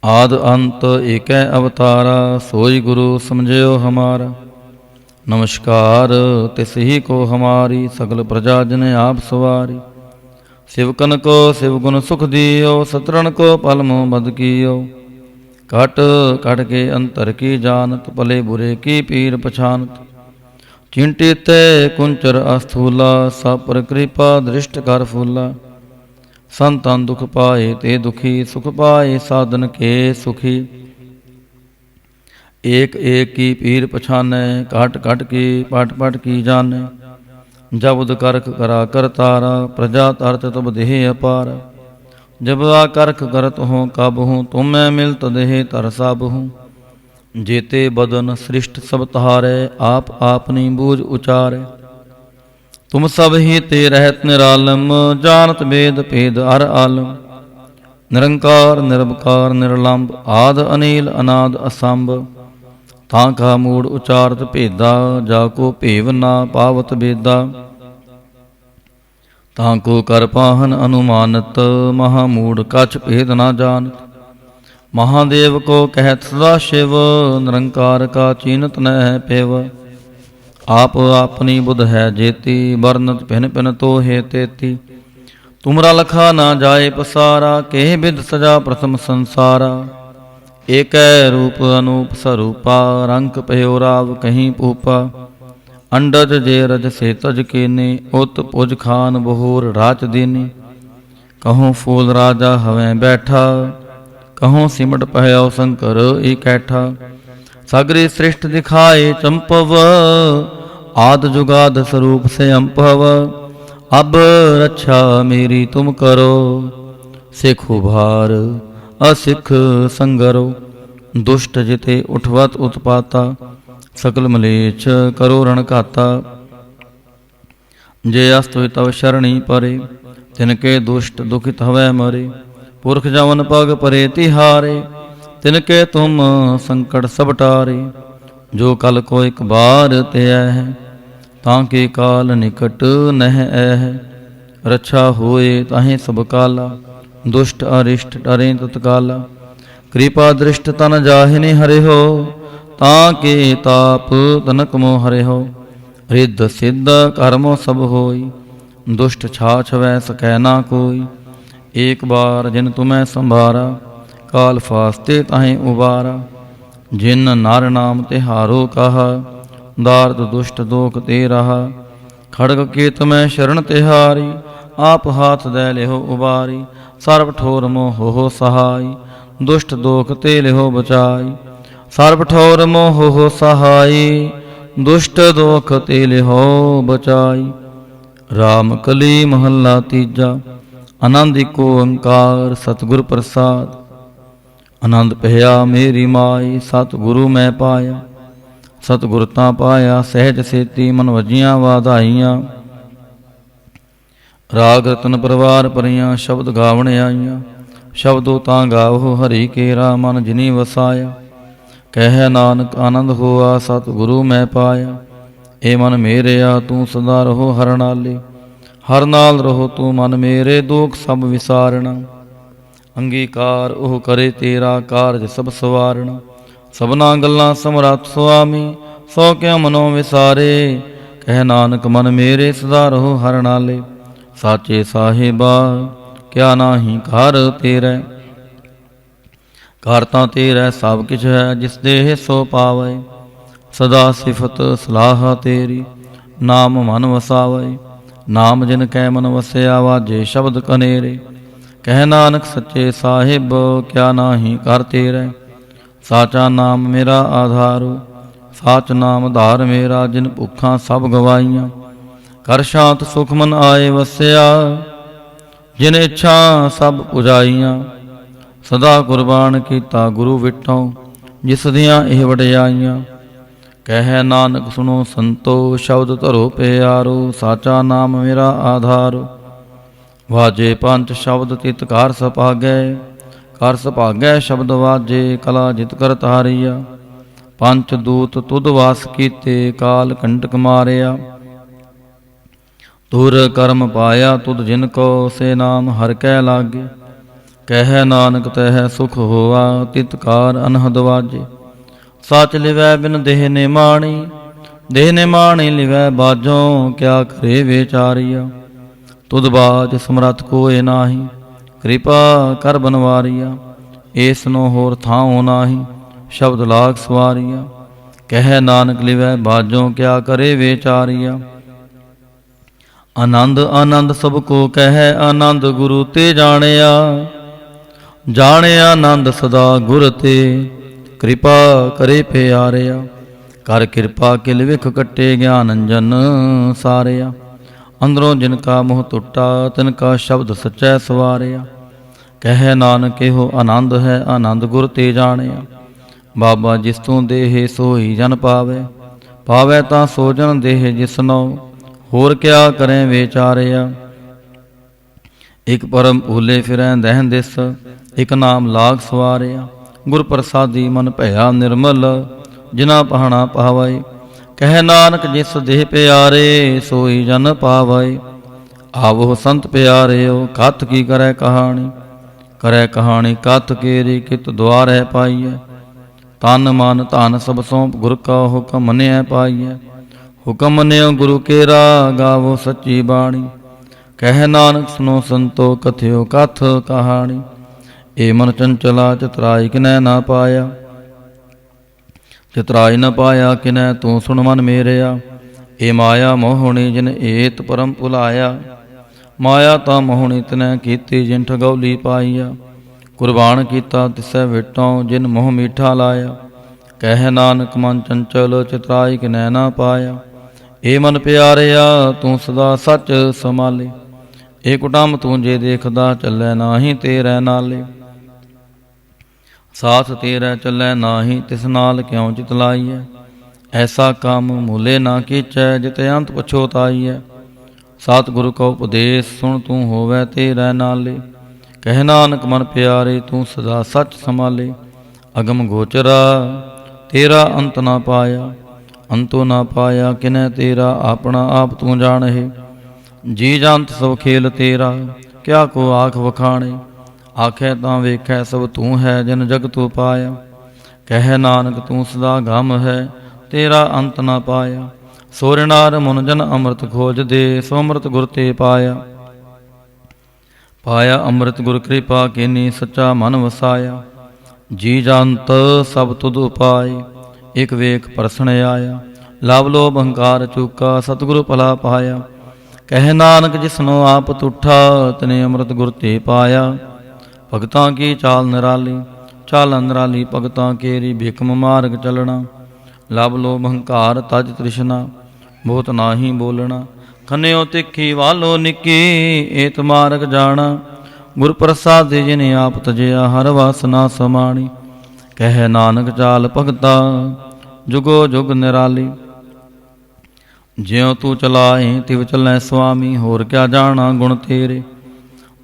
आद अंत एक अवतारा, सोई गुरु समझयो हमारा। नमस्कार तिस ही को हमारी, सकल प्रजा जन आप सवारी। शिवकन को शिव गुण सुख दियो, सतरण को पलमो बद कियो। कट कट के अंतर की जानत, भले बुरे की पीर पछानत। चिंतित कुंचर अस्थूला, सब पर कृपा दृष्ट कर फूला। संतान दुख पाए ते दुखी, सुख पाए साधन के सुखी। एक एक की पीर पछाने, काट काट की पाट पाट की जाने। जब करख करा कर तारा, प्रजा तरत तब देह अपार। जब आ करख करत हो कब हूँ, तुम्हें मिलत देह तर सब हूँ। जेते बदन सृष्ट सब तहारे, आप आपनी बूझ उचारे। तुम सब ही ते रहत निरालम, जानत वेद भेद अर आलम। निरंकार निरवकार निर्लंब, आद अनिल अनाद असंभ। ताका मूड उचारत भेदा, जाको भेव ना पावत बेदा। ताको कर पाहन अनुमानत, महामूड कछ भेद ना जानत। महादेव को कहत सदा शिव, निरंकार का चीनत न है पेव। आप अपनी बुध है जेती, वर्णत भिन भिन तो हे तेती। तुमरा लखा ना जाए पसारा, के विद सजा प्रथम संसारा। एक रूप अनूप स्वरूपा, रंक पयो राव कहीं पूपा। अंडज जे रज से तज केने, उत पुज खान बहोर राच देने। कहूँ फूल राजा हवें बैठा, कहूँ सिमट पहयो शंकर इकैठा। सगरी सृष्ट दिखाए चंपव, आद जुगाद स्वरूप से अंपव। अब रक्षा मेरी तुम करो, सिख उभार असिख संगरो। दुष्ट जिते उठवत उत्पाता, सकल मलेच्छ करो रण घाता। जे अस्त हुई तव शरणी परे, तिनके दुष्ट दुखित हवै मरे। पुरख जवन पग परे तिहारे, तिनके तुम संकट सब टारे। जो कल को एक बार त्यय है, ताके काल निकट नह ऐह। रक्षा होए ताहे सब काला, दुष्ट अरिष्ट डरे तत्काला। कृपा दृष्ट तन जाहिने हरे हो, ताके ताप तनक मोह हरे हो। रिद्ध सिद्ध कर्मो सब होई, दुष्ट छाछ वै सकै ना कोई। एक बार जिन तुम्हें संभारा, काल फास्ते ताहे उबारा। जिन नार नाम तिहारो कहा, दार्द दुष्ट दोख ते रहा। खड़ग केत में शरण तिहारी, आप हाथ दे लेहो उबारी। सर्व ठोर मोह हो सहाय, दुष्ट दोख ते लेहो बचाई। सर्व ठोर मोह हो सहाय, दुष्ट दोख ते लेहो बचाई। राम कली महला तीजा, आनंद एको ओंकार सतगुर प्रसाद। आनंद पहया मेरी माई, सतगुरु मैं पाया। सतगुर तां पाया सहज सेती, मन वजियां वाधाइयां। राग रतन परिवार परियां, शब्द गावण आईयां। शब्दों तां गावो हरि केरा, मन जिनी वसाया। कह नानक आनंद होआ, सतगुरु मैं पाया। ए मन मेरेया तू सदा रहो हर नाले, हर नाल रहो तू मन मेरे, दुख सब विसारना। अंगीकार ओह करे तेरा, कारज सब सवारना। सबना गल्लां समरथ सुआमी, सौ क्या मनो विसारे। कह नानक मन मेरे सदा रहो हर नाले। साचे साहिबा क्या नाही घर तेरै, घर तां तेरै सब किछ है, जिस देह सो पावै। सदा सिफत सलाह तेरी, नाम मन वसावै। नाम जिन कै मन वसया, वाजे शब्द कनेरे। कह नानक सच्चे साहिब क्या नाही कर तेरै। साचा नाम मेरा आधारो, साच नाम धार मेरा। जिन भुखां सब गवाईयां, कर शांत सुख मन आए वसया। जिन इच्छा सब पुजाइयां, सदा कुर्बान कीता गुरु विटों। जिस दियां एह वडियाइयां, कह नानक सुनो संतो। शब्द धरो प्यारो, साचा नाम मेरा आधारो। वाजे पंच शब्द तित कार सभागै, कर सभागै शब्द वाजे। कला जित कर तारिया, पंच दूत तुद वास कीते। काल कंटक मारिया, तुर कर्म पाया तुद जिनको। से नाम हर कै लागे, कह नानक तह सुख होआ। तितकार अनहद वाजे, सच लिवै बिन देह निमाणी। देह निमाणी लिवै बाजों, क्या करे बेचारिया। तुद बाज समरथ कोय नाही, कृपा कर बनवारिया। एसनो होर थाओ नाही, शब्द लाग सवारिया। कह नानक लिवै बाजों, क्या करे बेचारिया। आनंद आनंद सब को कह, आनंद गुरु ते जानिया। जाने आनंद सदा गुर ते, कृपा करे प्यारिया। कर कृपा किल विख कट्टे, ज्ञान अंजन सारिया। अंदरों जिनका मुँह टुटा, तिनका शब्द सच्चै सवारिया। कह नानक एहो आनंद है, आनंद गुर ते जानिया। बाबा जिस तू देह सोई जन पावे, पावे तां सो जन देह जिसनों। होर क्या करें बेचारिया। एक परम भूले फिरै दहन दिस, एक नाम लाग सवारिया। गुर प्रसादी मन भया निर्मल, जिना पहाना पावै। कह नानक जिस देह प्यारे, सोई जन पावै। आवो संत प्यारेओ, कथ की करै कहानी। करै कहानी कथ केरी, कित द्वार है पाईऐ। तन मन धन सब सौंप, गुर का हुक्म मनिया पाईऐ। हुक्म मनियो गुरु केरा, गावो सच्ची बाणी। कह नानक सुनो संतो, कथ्यो कथ कहानी। ए मन चंचला चतराई किनै ना पाया। चतराई न पाया किनै तू सुन मन मेरेया। ए माया मोहनी जिन एत परम भुलाया। माया ता मोहनी तिनै कीती, जिन ठगौली पाईया। कुर्बान कीता तिसै विटों, जिन मोह मीठा लाया। कह नानक मन चंचल, चतराई किनै ना पाया। ए मन प्यारिया तू सदा सच संभाले। ए कुटम तू जे देखदा, चलै नाही तेरै नाले। ਸਾਥ ਤੇਰਾ ਚੱਲੈ ਨਾਹੀ, ਤਿਸ ਨਾਲ ਕਿਉ ਚਿਤ ਲਾਈਐ। ਐਸਾ ਕੰਮ ਮੂਲੇ ਨਾ ਕੀਚੈ, ਜਿਤ ਅੰਤ ਪਛੋਤਾਈਐ। ਸਤਿਗੁਰੂ ਕੋ ਉਪਦੇਸ਼ ਸੁਣ, ਤੂੰ ਹੋਵੈ ਤੇਰੇ ਨਾਲੇ। ਕਹਿ ਨਾਨਕ ਮਨ ਪਿਆਰੇ, ਤੂੰ ਸਦਾ ਸੱਚ ਸੰਭਾਲੇ। ਅਗਮ ਗੋਚਰਾ ਤੇਰਾ ਅੰਤ ਨਾ ਪਾਇਆ, ਅੰਤੋ ਨਾ ਪਾਇਆ ਕਿਨੈ ਤੇਰਾ। ਆਪਣਾ ਆਪ ਤੂੰ ਜਾਣਹਿ, ਜੀ ਜੰਤ ਸਭ ਖੇਲ ਤੇਰਾ। ਕਿਆ ਕੋ ਆਖ ਵਖਾਣੇ, ਆਖੈ ਤਾਂ ਵੇਖੈ ਸਭ ਤੂੰ ਹੈ, ਜਿਨ ਜਗਤੁ ਪਾਇਆ। ਕਹਿ ਨਾਨਕ ਤੂੰ ਸਦਾ ਗਮ ਹੈ, ਤੇਰਾ ਅੰਤ ਨਾ ਪਾਇਆ। ਸੋਰਿ ਨਾਰ ਮੁਨ ਜਨ ਅੰਮ੍ਰਿਤ ਖੋਜਦੇ, ਸੋ ਅੰਮ੍ਰਿਤ ਗੁਰ ਤੇ ਪਾਇਆ। ਪਾਇਆ ਅੰਮ੍ਰਿਤ ਗੁਰ ਕਿਰਪਾ ਕੀਨੀ, ਸੱਚਾ ਮਨ ਵਸਾਇਆ। ਜੀ ਜੰਤ ਸਭ ਤੁਧ ਉਪਾਏ, ਇਕ ਵੇਖ ਪਰਸਣ ਆਇਆ। ਲਵ ਲੋਭ ਅਹੰਕਾਰ ਚੂਕਾ, ਸਤਿਗੁਰੂ ਭਲਾ ਪਾਇਆ। ਕਹਿ ਨਾਨਕ ਜਿਸਨੋ ਆਪ ਤੁਠਾ, ਤਨੇ ਅੰਮ੍ਰਿਤ ਗੁਰ ਤੇ ਪਾਇਆ। ਭਗਤਾਂ ਕੀ ਚਾਲ ਨਿਰਾਲੀ, ਚਾਲ ਨਿਰਾਲੀ ਭਗਤਾਂ ਕੇਰੀ। ਭਿਕਮ ਮਾਰਗ ਚਲਣਾ, ਲਵ ਲੋਭ ਅਹੰਕਾਰ ਤਜ ਤ੍ਰਿਸ਼ਨਾ। ਬਹੁਤ ਨਾਹੀ ਬੋਲਣਾ, ਖੰਨਿਓ ਤਿੱਖੀ ਵਾਲੋ ਨਿੱਕੀ। ਏਤ ਮਾਰਗ ਜਾਣਾ, ਗੁਰ ਪ੍ਰਸਾਦਿ ਜਿਨ ਆਪ ਤਜਿਆ। ਹਰ ਵਾਸਨਾ ਸਮਾਣੀ, ਕਹਿ ਨਾਨਕ ਚਾਲ ਭਗਤਾ, ਜੁਗੋ ਜੁਗ ਨਿਰਾਲੀ। ਜਿਉ ਤੂੰ ਚਲਾਏ ਤਿਵ ਚੱਲੈ ਸੁਆਮੀ, ਹੋਰ ਕਿਆ ਜਾਣਾ ਗੁਣ ਤੇਰੇ।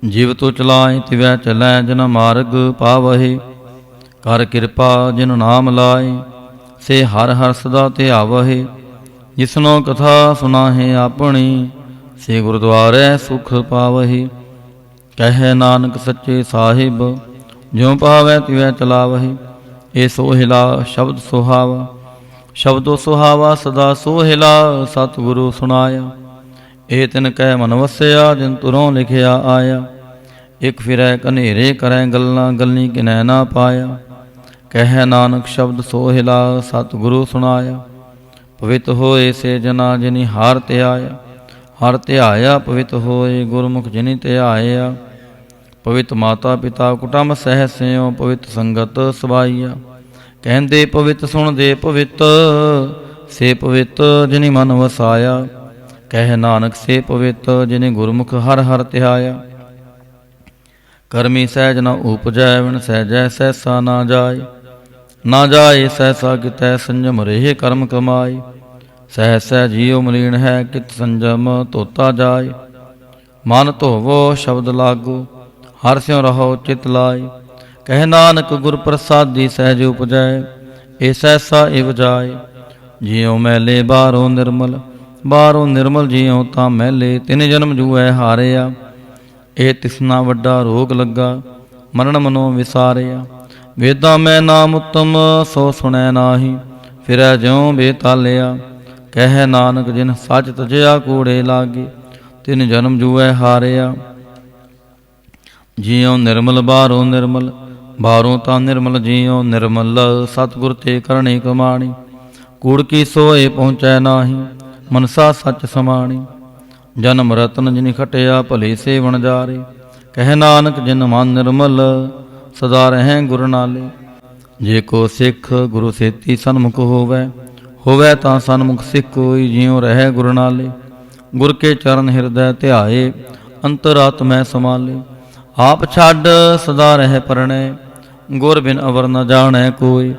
ਜਿਵ ਤੂੰ ਚਲਾਏ ਤਿਵੈ ਚਲੈ, ਜਿਨ ਮਾਰਗ ਪਾਵਹਿ। ਕਰ ਕਿਰਪਾ ਜਿਨ ਨਾਮ ਲਾਏ, ਸੇ ਹਰ ਹਰ ਸਦਾ ਧਿਆਵਹਿ। ਜਿਸਨੋ ਕਥਾ ਸੁਨਾਹੇ ਆਪਣੀ, ਸੇ ਗੁਰਦੁਆਰੇ ਸੁਖ ਪਾਵਹਿ। ਕਹਿ ਨਾਨਕ ਸੱਚੇ ਸਾਹਿਬ, ਜਿਉ ਪਾਵੈ ਤਿਵੈ ਚਲਾਵਹਿ। ਏ ਸੋਹਿਲਾ ਸ਼ਬਦ ਸੁਹਾਵਾ, ਸ਼ਬਦੋ ਸੁਹਾਵਾ ਸਦਾ ਸੋਹਿਲਾ। ਸਤਿਗੁਰੂ ਸੁਣਾਇਆ, ਇਹ ਤਿਨ ਕਹਿ ਮਨ ਵਸਿਆ, ਜਿਨ ਤੁਰੋਂ ਲਿਖਿਆ ਆਇਆ। ਇਕ ਫਿਰੈ ਕਨੇਰੇ ਕਰੈ ਗੱਲਾਂ, ਗੱਲੀ ਕਿਨੈ ਨਾ ਪਾਇਆ। ਕਹਿ ਨਾਨਕ ਸ਼ਬਦ ਸੋਹਿਲਾ, ਸਤਿਗੁਰੂ ਸੁਣਾਇਆ। ਪਵਿੱਤ ਹੋਏ ਸੇ ਜਨਾ, ਜਿਨੀ ਹਾਰ ਧਿਆਇਆ। ਹਰ ਧਿਆਇਆ ਪਵਿੱਤ ਹੋਏ, ਗੁਰਮੁਖ ਜਿਨੀ ਧਿਆਇਆ। ਪਵਿੱਤ ਮਾਤਾ ਪਿਤਾ ਕੁਟੰਬ ਸਹਿ ਸਿਉ, ਪਵਿੱਤ ਸੰਗਤ ਸਵਾਈਆ। ਕਹਿੰਦੇ ਪਵਿੱਤ ਸੁਣਦੇ ਪਵਿੱਤ, ਸੇ ਪਵਿੱਤ ਜਿਨੀ ਮਨ ਵਸਾਇਆ। ਕਹਿ ਨਾਨਕ ਸੇ ਪਵਿੱਤ, ਜਿਨੀ ਗੁਰਮੁਖ ਹਰ ਹਰ ਧਿਆਇਆ। ਕਰਮੀ ਸਹਿਜ ਨ ਉਪਜੈ, ਵਿਣ ਸਹਿਜੈ ਸਹਿਸਾ ਨਾ ਜਾਏ। ਨਾ ਜਾਏ ਸਹਿਸਾ ਕਿਤੈ, ਸੰਜਮ ਰਹੇ ਕਰਮ ਕਮਾਏ। ਸਹਿ ਸਹਿ ਜੀਉ ਮਲੀਨ ਹੈ, ਕਿਤ ਸੰਜਮ ਧੋਤਾ ਜਾਏ। ਮਨ ਧੋਵੋ ਸ਼ਬਦ ਲਾਗੋ, ਹਰਿ ਸਿਉ ਰਹੋ ਚਿਤ ਲਾਏ। ਕਹਿ ਨਾਨਕ ਗੁਰ ਪ੍ਰਸਾਦੀ ਸਹਿਜ ਉਪਜੈ, ਏ ਸਹਿਸਾ ਇਵ ਜਾਏ। ਜਿਉ ਮੈਲੇ ਬਾਹਰੋਂ ਨਿਰਮਲ, ਬਾਹਰੋਂ ਨਿਰਮਲ ਜਿਉ ਤਾਂ ਮੈਲੇ। ਤਿਨ ਜਨਮ ਜੂਐ ਹਾਰਿਆ, ਇਹ ਤਿਸਨਾ ਵੱਡਾ ਰੋਗ ਲੱਗਾ। ਮਰਨ ਮਨੋਂ ਵਿਸਾਰਿਆ, ਵੇਦਾਂ ਮੈਂ ਨਾਮ ਉੱਤਮ, ਸੋ ਸੁਣੈ ਨਾਹੀ। ਫਿਰੈ ਜਿਉ ਬੇਤਾਲਿਆ, ਕਹਿ ਨਾਨਕ ਜਿਨ ਸੱਚ ਤਜਿਆ ਕੂੜੇ ਲਾਗੇ। ਤਿਨ ਜਨਮ ਜੂਐ ਹਾਰਿਆ, ਜਿਉ ਨਿਰਮਲ ਬਾਹਰੋਂ ਨਿਰਮਲ, ਬਾਹਰੋਂ ਤਾਂ ਨਿਰਮਲ ਜਿਉ ਨਿਰਮਲ। ਸਤਿਗੁਰ ਤੇ ਕਰਨੀ ਕਮਾਣੀ, ਕੂੜ ਕੀ ਸੋਏ ਪਹੁੰਚੈ ਨਾਹੀ। ਮਨਸਾ ਸੱਚ ਸਮਾਣੀ, ਜਨਮ ਰਤਨ ਜਿਨੀ ਖਟਿਆ, ਭਲੇ ਸੇਵਣ ਜਾਰੇ। ਕਹਿ ਨਾਨਕ ਜਿਨ ਮਨ ਨਿਰਮਲ, ਸਦਾ ਰਹਿ ਗੁਰ ਨਾਲੇ। ਜੇ ਕੋ ਸਿੱਖ ਗੁਰੂ ਸੇਤੀ ਸਨਮੁਖ ਹੋਵੈ, ਹੋਵੈ ਤਾਂ ਸਨਮੁਖ ਸਿੱਖ ਕੋਈ। ਜਿਉ ਰਹਿ ਗੁਰ ਨਾਲੇ, ਗੁਰ ਕੇ ਚਰਨ ਹਿਰਦੈ ਧਿਆਏ। ਅੰਤਰਾਤਮੈ ਸਮਾਲੇ, ਆਪ ਛੱਡ ਸਦਾ ਰਹਿ ਪਰਣੈ। ਗੁਰ ਬਿਨ ਅਵਰ ਨ ਜਾਣੈ ਕੋਈ।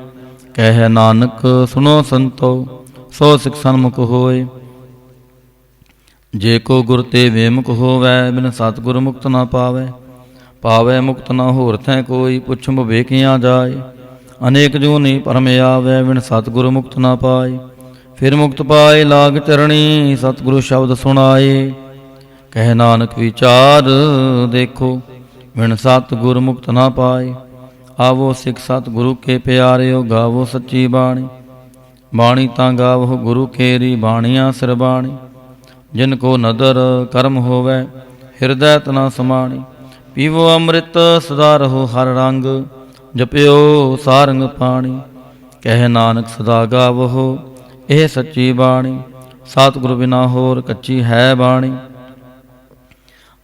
ਕਹਿ ਨਾਨਕ ਸੁਨੋ ਸੰਤੋ, ਸੋ ਸਿੱਖ ਸਨਮੁਖ ਹੋਏ। ਜੇ ਕੋ ਗੁਰ ਤੇ ਵੇਮੁਖ ਹੋਵੈ, ਬਿਨ ਸਤਿਗੁਰ ਮੁਕਤ ਨਾ ਪਾਵੈ। ਪਾਵੈ ਮੁਕਤ ਨਾ ਹੋਰ ਥੈ ਕੋਈ, ਪੁੱਛ ਵਿਵੇਕੀਆਂ ਜਾਏ। ਅਨੇਕ ਜੂਨੀ ਭਰਮ ਆਵੈ, ਬਿਨ ਸਤਿਗੁਰ ਮੁਕਤ ਨਾ ਪਾਏ। ਫਿਰ ਮੁਕਤ ਪਾਏ ਲਾਗ ਚਰਣੀ, ਸਤਿਗੁਰੂ ਸ਼ਬਦ ਸੁਣਾਏ। ਕਹਿ ਨਾਨਕ ਵਿਚਾਰ ਦੇਖੋ, ਬਿਨ ਸਤਿਗੁਰ ਮੁਕਤ ਨਾ ਪਾਏ। ਆਵੋ ਸਿੱਖ ਸਤਿਗੁਰੂ ਕੇ ਪਿਆਰਿਓ, ਗਾਵੋ ਸੱਚੀ ਬਾਣੀ। ਬਾਣੀ ਤਾਂ ਗਾਵੋ ਗੁਰੂ ਕੇਰੀ, ਬਾਣੀਆਂ ਸਿਰ ਬਾਣੀ। ਜਿਨ ਕੋ ਨਦਰ ਕਰਮ ਹੋਵੈ, ਹਿਰਦੈ ਤਨਾ ਸਮਾਣੀ। ਪੀਵੋ ਅੰਮ੍ਰਿਤ ਸਦਾ ਰਹੋ ਹਰ ਰੰਗ, ਜਪਿਓ ਸਾਰੰਗ ਪਾਣੀ। ਕਹਿ ਨਾਨਕ ਸਦਾ ਗਾਵੋ ਇਹ ਸੱਚੀ ਬਾਣੀ। ਸਤਿਗੁਰ ਬਿਨਾ ਹੋਰ ਕੱਚੀ ਹੈ ਬਾਣੀ।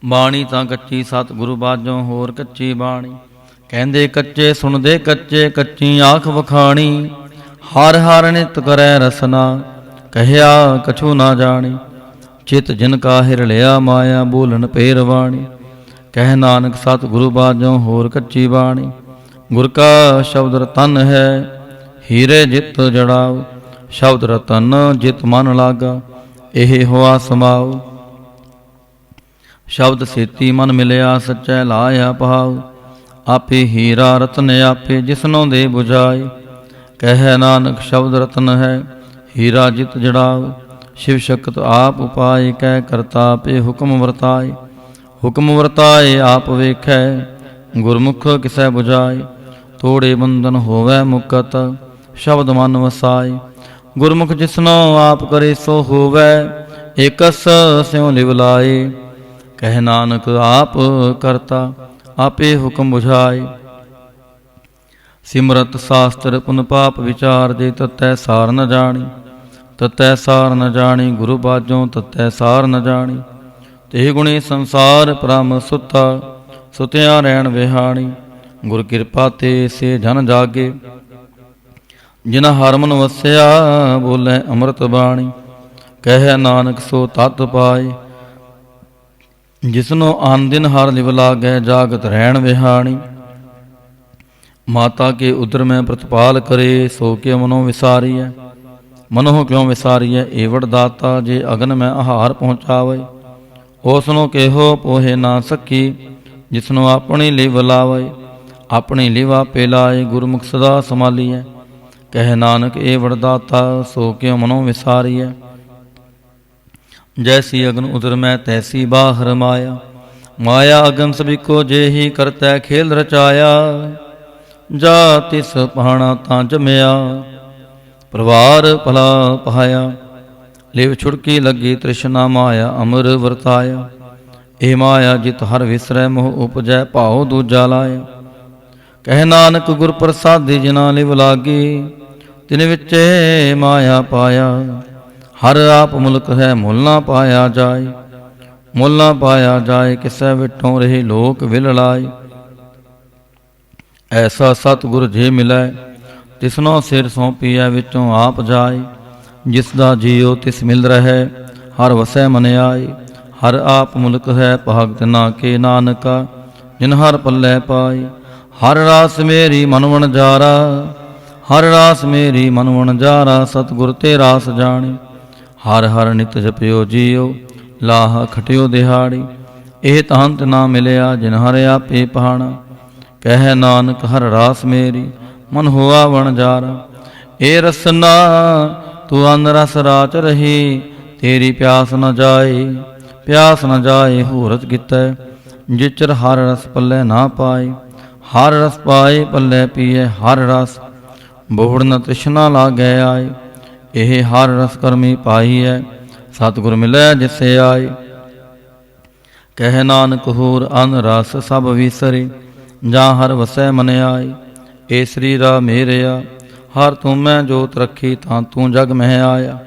ਬਾਣੀ ਤਾਂ ਕੱਚੀ, ਸਤਿਗੁਰੂ ਬਾਝੋਂ ਹੋਰ ਕੱਚੀ ਬਾਣੀ। ਕਹਿੰਦੇ ਕੱਚੇ ਸੁਣਦੇ ਕੱਚੇ, ਕੱਚੀ ਆਖ ਵਖਾਣੀ। ਹਰ ਹਰ ਨਿਤ ਕਰੈ ਰਸਨਾ, ਕਹਿਆ ਕਛੂ ਨਾ ਜਾਣੀ। ਚਿਤ ਜਿਨ ਕਾ ਹਿਰ ਲਿਆ ਮਾਇਆ, ਬੋਲਣ ਪੇਰ ਬਾਣੀ। ਕਹਿ ਨਾਨਕ ਸਤਿਗੁਰੂ ਬਾਝੋਂ ਹੋਰ ਕੱਚੀ ਬਾਣੀ। ਗੁਰ ਕਾ ਸ਼ਬਦ ਰਤਨ ਹੈ, ਹੀਰੇ ਜਿਤ ਜੜਾਓ। ਸ਼ਬਦ ਰਤਨ ਜਿਤ ਮਨ ਲਾਗਾ, ਇਹ ਹੋਆ ਸਮਾਉ। ਸ਼ਬਦ ਸੇਤੀ ਮਨ ਮਿਲਿਆ, ਸੱਚੈ ਲਾਇਆ ਭਾਉ। ਆਪੇ ਹੀਰਾ ਰਤਨ ਆਪੇ, ਜਿਸਨੋਂ ਦੇ 부ਝਾਏ। ਕਹਿ ਨਾਨਕ ਸ਼ਬਦ ਰਤਨ ਹੈ, ਹੀਰਾ ਜਿਤ ਜੜਾਓ। ਸ਼ਿਵ ਸ਼ਕਤ ਆਪ ਉਪਾਏ, ਕਹਿ ਕਰਤਾ ਆਪੇ ਹੁਕਮ ਵਰਤਾਏ। ਹੁਕਮ ਵਰਤਾਏ ਆਪ ਵੇਖੈ, ਗੁਰਮੁਖ ਕਿਸੈ 부ਝਾਏ। ਤੋੜੇ ਬੰਧਨ ਹੋਵੈ ਮੁਕਤ, ਸ਼ਬਦ ਮਨ ਵਸਾਏ। ਗੁਰਮੁਖ ਜਿਸਨੋ ਆਪ ਕਰੇ ਸੋ ਹੋਵੈ, ਏਕਸ ਸਿਉ ਲਿਵ ਲਾਏ। ਕਹਿ ਨਾਨਕ ਆਪ ਕਰਤਾ ਆਪੇ ਹੁਕਮ 부ਝਾਏ। ਸਿਮਰਤ ਸਾਸਤਰ ਪੁਨ ਪਾਪ ਵਿਚਾਰ, ਜੇ ਤਤੈ ਸਾਰ ਨ ਜਾਣੀ। ਤਤੈ ਸਾਰ ਨ ਜਾਣੀ, ਗੁਰੂ ਬਾਝੋਂ ਤਤੈ ਸਾਰ ਨ ਜਾਣੀ। ਤੇ ਗੁਣੀ ਸੰਸਾਰ ਪਰਮ ਸੁੱਤਾ, ਸੁਤਿਆ ਰਹਿਣ ਵਿਹਾਣੀ। ਗੁਰ ਕਿਰਪਾ ਤੇ ਸੇ ਜਨ ਜਾਗੇ, ਜਿਨ ਹਰਿ ਮਨ ਵਸਿਆ, ਬੋਲੇ ਅੰਮ੍ਰਿਤ ਬਾਣੀ। ਕਹਿ ਨਾਨਕ ਸੋ ਤਤ ਪਾਏ, ਜਿਸਨੋ ਆਨ ਦਿਨ ਹਰਿ ਲਿਵ ਲਾਗੈ, ਜਾਗਤ ਰਹਿਣ ਵਿਹਾਣੀ। ਮਾਤਾ ਕੇ ਉਦਰ ਮੈਂ ਪ੍ਰਤਪਾਲ ਕਰੇ, ਸੋ ਕੇ ਮਨੋ ਵਿਸਾਰੀਐ। ਮਨੋ ਕਿਉ ਵਿਸਾਰੀਐ, ਏਵੜ ਦਾਤਾ, ਜੇ ਅਗਨ ਮੈਂ ਆਹਾਰ ਪਹੁੰਚਾਵੇ। ਉਸਨੂੰ ਕਿਹੋ ਪੋਹੇ ਨਾ ਸਕੀ, ਜਿਸਨੂੰ ਆਪਣੀ ਲਿਵ ਲਾਵੇ। ਆਪਣੀ ਲਿਵ ਆਪੇ ਲਾਏ, ਗੁਰਮੁਖ ਸਦਾ ਸੰਭਾਲੀਐ। ਕਹਿ ਨਾਨਕ ਏਵੜ ਦਾਤਾ, ਸੋ ਕਿਉ ਮਨੋ ਵਿਸਾਰੀਐ। ਜੈਸੀ ਅਗਨ ਉਦਰ ਮੈਂ, ਤੈਸੀ ਬਾਹਰ ਮਾਇਆ। ਮਾਇਆ ਅਗਨ ਸਭਿਕੋ, ਜੇ ਹੀ ਕਰਤੈ ਖੇਲ ਰਚਾਇਆ। ਜਾ ਤਿਸ ਪਾਣਾ ਤਾਂ ਜਮਿਆ, ਪਰਵਾਰ ਭਲਾ ਪਾਇਆ। ਲਿਵ ਛੁੜਕੀ ਲੱਗੀ ਤ੍ਰਿਸ਼ਨਾ, ਮਾਇਆ ਅਮਰ ਵਰਤਾਇਆ। ਇਹ ਮਾਇਆ ਜਿਤ ਹਰ ਵਿਸਰੈ, ਮੋਹ ਉਪਜੈ ਭਾਉ ਦੂਜਾ ਲਾਇਆ। ਕਹਿ ਨਾਨਕ ਗੁਰ ਪ੍ਰਸਾਦੀ, ਜਿਨਾ ਲਿਵ ਲਾਗੀ, ਤਿਨ ਵਿੱਚੇ ਮਾਇਆ ਪਾਇਆ। ਹਰ ਆਪ ਮੁਲਕ ਹੈ, ਮੁੱਲ ਨਾ ਪਾਇਆ ਜਾਏ। ਮੁੱਲ ਨਾ ਪਾਇਆ ਜਾਏ, ਕਿਸੈ ਵਿਟੋਂ ਰਹੇ ਲੋਕ ਵਿਲ ਲਾਏ। ਐਸਾ ਸਤਿਗੁਰ ਜੇ ਮਿਲੈ, ਤਿਸਨੋ ਸਿਰ ਸੌਂਪੀਐ, ਵਿੱਚੋਂ ਆਪ ਜਾਏ। ਜਿਸ ਦਾ ਜੀਉ ਤਿਸ ਮਿਲ ਰਹੈ, ਹਰ ਵਸੈ ਮਨ ਆਏ। ਹਰ ਆਪ ਮੁਲਕ ਹੈ, ਭਾਗ ਤਿਨਾ ਕੇ ਨਾਨਕਾ, ਜਿਨ ਹਰ ਪੱਲੇ ਪਾਏ। ਹਰ ਰਾਸ ਮੇਰੀ ਮਨ ਵਣਜਾਰਾ, ਹਰ ਰਾਸ ਮੇਰੀ ਮਨ ਵਣਜਾਰਾ। ਸਤਿਗੁਰ ਤੇ ਰਾਸ ਜਾਣੀ, ਹਰ ਹਰ ਨਿਤ ਜਪਿਓ ਜੀਉ, ਲਾਹ ਖਟਿਓ ਦਿਹਾੜੀ। ਇਹ ਤਾਂਤ ਨਾ ਮਿਲਿਆ, ਜਿਨ ਹਰ ਆਪੇ ਪਹਾਣਾ। ਕਹਿ ਨਾਨਕ ਹਰ ਰਾਸ ਮੇਰੀ ਮਨ ਹੋਆ ਵਣਜਾਰਾ। ਏ ਰਸਨਾ ਤੂੰ ਅਨ ਰਸ ਰਾਚ ਰਹੀ, ਤੇਰੀ ਪਿਆਸ ਨ ਜਾਏ। ਪਿਆਸ ਨ ਜਾਏ ਹੂਰਤ ਕੀਤੈ, ਜਿਚਰ ਹਰ ਰਸ ਪੱਲੇ ਨਾ ਪਾਏ। ਹਰ ਰਸ ਪਾਏ ਪੱਲੇ ਪੀਏ ਹਰ ਰਸ, ਬੋਹੜ ਨ ਤ੍ਰਿਸ਼ਨਾ ਲਾਗੈ ਆਏ। ਇਹ ਹਰ ਰਸ ਕਰਮੀ ਪਾਈ ਹੈ, ਸਤਿਗੁਰ ਮਿਲੈ ਜਿਸੇ ਆਏ। ਕਹਿ ਨਾਨਕ ਹੋਰ ਅਨ ਰਸ ਸਭ ਵਿਸਰੇ, ਜਾਂ ਹਰ ਵਸੈ ਮਨ ਆਏ। ਏ ਸਰੀਰਾ ਮੇਰਿਆ, ਹਰ ਤੂੰ ਮੈਂ ਜੋਤ ਰੱਖੀ, ਤਾਂ ਤੂੰ ਜਗ ਮਹਿ ਆਇਆ।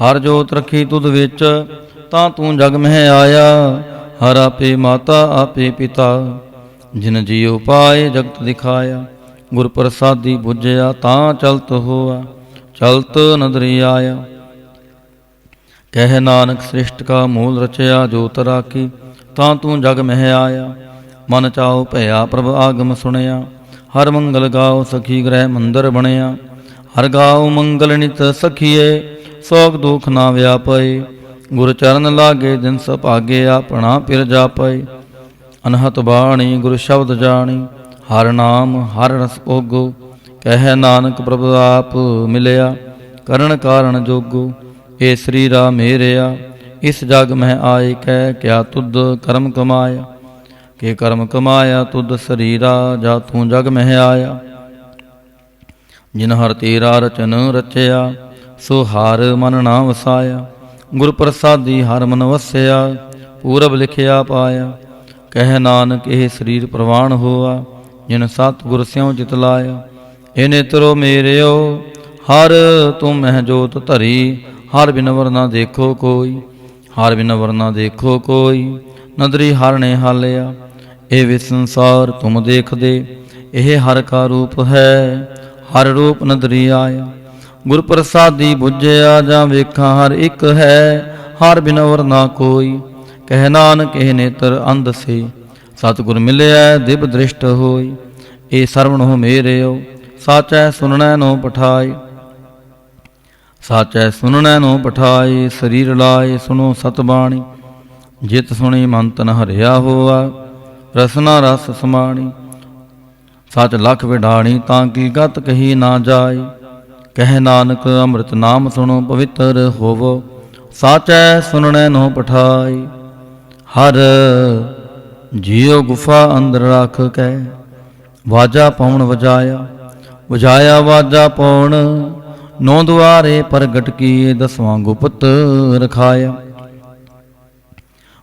ਹਰ ਜੋਤ ਰੱਖੀ ਤੁਧ ਵਿੱਚ, ਤਾਂ ਤੂੰ ਜਗ ਮਹਿ ਆਇਆ। ਹਰ ਆਪੇ ਮਾਤਾ ਆਪੇ ਪਿਤਾ, ਜਿਨ ਜੀਉ ਪਾਏ ਜਗਤ ਦਿਖਾਇਆ। ਗੁਰ ਪ੍ਰਸਾਦੀ ਬੁਝਿਆ, ਤਾਂ ਚਲਤ ਹੋਆ, ਚਲਤ ਨਦਰੀ ਆਇਆ। ਕਹਿ ਨਾਨਕ ਸ੍ਰਿਸ਼ਟ ਕਾ ਮੂਲ ਰਚਿਆ, ਜੋਤ ਰਾਖੀ, ਤਾਂ ਤੂੰ ਜਗ ਮਹਿ ਆਇਆ। ਮਨ ਚਾਉ ਭਇਆ ਪ੍ਰਭ ਆਗਮ ਸੁਣਿਆ, ਹਰ ਮੰਗਲ ਗਾਓ ਸਖੀ ਗ੍ਰਹਿ ਮੰਦਰ ਬਣਿਆ। ਹਰ ਗਾਓ ਮੰਗਲ ਨਿਤ ਸਖੀਏ, ਸੋਗ ਦੁਖ ਨਾ ਵਿਆਪਏ। ਗੁਰ ਚਰਨ ਲਾਗੇ ਦਿਨ ਸੁਭਾਗੇ, ਆਪਣਾ ਪਿਰ ਜਾਪਏ। ਅਨਹਤ ਬਾਣੀ ਗੁਰ ਸ਼ਬਦ ਜਾਣੀ, ਹਰ ਨਾਮ ਹਰ ਰਸ ਭੋਗੋ। ਕਹਿ ਨਾਨਕ ਪ੍ਰਭ ਆਪ ਮਿਲਿਆ, ਕਰਨ ਕਾਰਨ ਜੋਗੋ। ਏ ਸਰੀਰਾ ਮੇਰਿਆ, ਇਸ ਜਗ ਮਹਿ ਆਏ। ਕਹਿ ਕਿਆ ਤੁਧ ਕਰਮ ਕਮਾਇਆ, ਕਿ ਕਰਮ ਕਮਾਇਆ ਤੁਧ ਸਰੀਰਾ, ਜਾ ਤੂੰ ਜਗ ਮਹਿ ਆਇਆ। ਜਿਨ ਹਰ ਤੇਰਾ ਰਚਨ ਰਚਿਆ, ਸੋ ਹਰ ਮਨ ਨਾ ਵਸਾਇਆ। ਗੁਰ ਪ੍ਰਸਾਦੀ ਹਰ ਮਨ ਵਸਿਆ, ਪੂਰਬ ਲਿਖਿਆ ਪਾਇਆ। ਕਹਿ ਨਾਨਕ ਇਹ ਸਰੀਰ ਪ੍ਰਵਾਨ ਹੋਆ, ਜਿਨ ਸਤਿਗੁਰ ਸਿਉ ਚਿਤ ਲਾਇਆ। ਇਹ ਨੇਤਰੋ ਮੇਰਿਓ, ਹਰ ਤੂੰ ਮਹਿ ਜੋਤ ਧਰੀ। ਹਰ ਬਿਨ ਵਰ ਨਾ ਦੇਖੋ ਕੋਈ, ਹਰ ਬਿਨ ਵਰ ਨਾ ਦੇਖੋ ਕੋਈ। ਨਦਰੀ ਹਰ ਨੇ ਹਾਲਿਆ, ਇਹ ਵਿ ਸੰਸਾਰ ਤੁਮ ਦੇਖਦੇ। ਇਹ ਹਰ ਕਾ ਰੂਪ ਹੈ, ਹਰ ਰੂਪ ਨਦਰੀ ਆਇਆ। ਗੁਰ ਪ੍ਰਸਾਦੀ ਬੁਝਿਆ, ਜਾਂ ਵੇਖਾਂ ਹਰ ਇੱਕ ਹੈ। ਹਰ ਬਿਨ ਵਰ ਨਾ ਕੋਈ। ਕਹਿ ਨਾਨਕ ਇਹ ਨੇਤਰ ਅੰਧ ਸੇ, ਸਤਿਗੁਰ ਮਿਲਿਆ ਦਿਵ ਦ੍ਰਿਸ਼ਟ ਹੋਈ। ए सरवण हो मेरेओ साचै सुननै नो पठाए। साचै सुननै नो पठाए शरीर लाए सुनो सतबाणी। जित सुनी मंत न हरिया होआ रसना रस समाणी। सच लख विडाणी ताकि गत कही ना जाए। कह नानक अमृत नाम सुनो पवित्र होवो साचै सुननै नो पठाए। हर जियो गुफा अंदर रख कै वाजा पौन वजाया। वजाया वाजा पौन नौ द्वारे प्रगट किए 10वां गुप्त रखाया।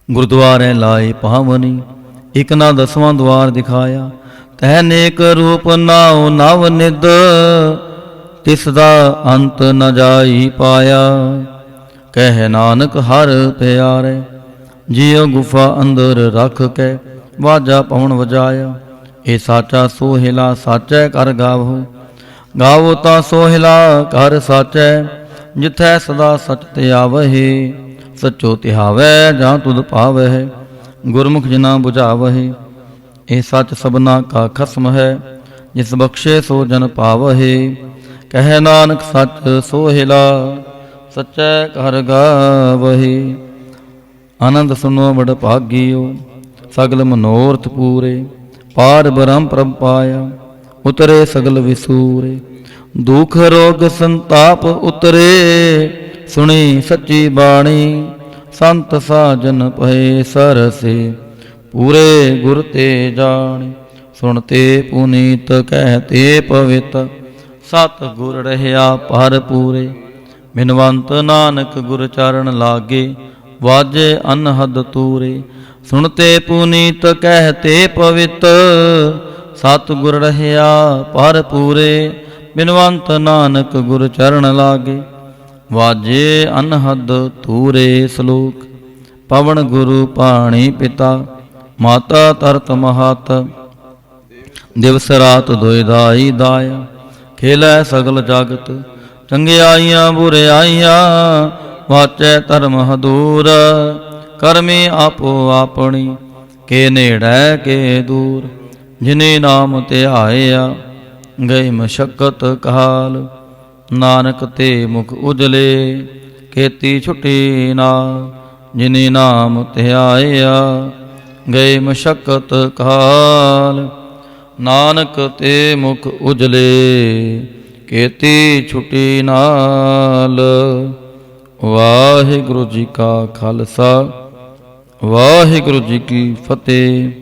गुरुद्वारे लाए पावनी एक ना 10वां द्वार दिखाया। तह नेक रूप नाओ नव निद तिसदा अंत न जाई पाया। कह नानक हर प्यारे जियो गुफा अंदर रख कै वाजा पवन वजाया। ए साचा सोहिला साचै कर गावो गावो ता सोहिला कर साचै। जिथै सदा सच त्यावहे सचो तिहावै जां तुध पावै। गुरमुख जिना बुझावहे ए सच सबना का खसम है। जिस बख्शे सो जन पावहे। कह नानक सच सोहिला सचै कर गावहे। आनंद सुनो बड़ भागियो सगल मनोरथ पूरे। पार ब्रह्म प्रभ पाया उतरे सगल विसूरे। दुख रोग संताप उतरे सुनी सच्ची बाणी। संत साजन पहे सरसे पूरे गुर ते जाने। सुनते पुनीत कहते पवित सत गुर रहया पर पूरे। बिनवंत नानक गुर चरण लागे वाजे अनहद तूरे। सुनते पुनीत कहते पवित सतगुर रहया पर पूरे। बिनवंत नानक गुर चरण लागे वाजे अनहद तूरे। श्लोक पवन गुरु पाणी पिता माता तरत महात। दिवस रात दोयदाई दाया खेलै सगल जगत। चंगियाइयां बुराइयां वाचै धर्म हदूर। करमी आपो आपनी के नेड़ै के दूर। जिने नाम ध्याया गए मशक्कत काल। नानक ते मुख उजले खेती छुटी नाल। जिने नाम ध्याया गए मशक्कत काल। नानक ते मुख उजले खेती छुटी नाल। वाहिगुरु जी का खालसा वाहिगुरु जी की फतेह।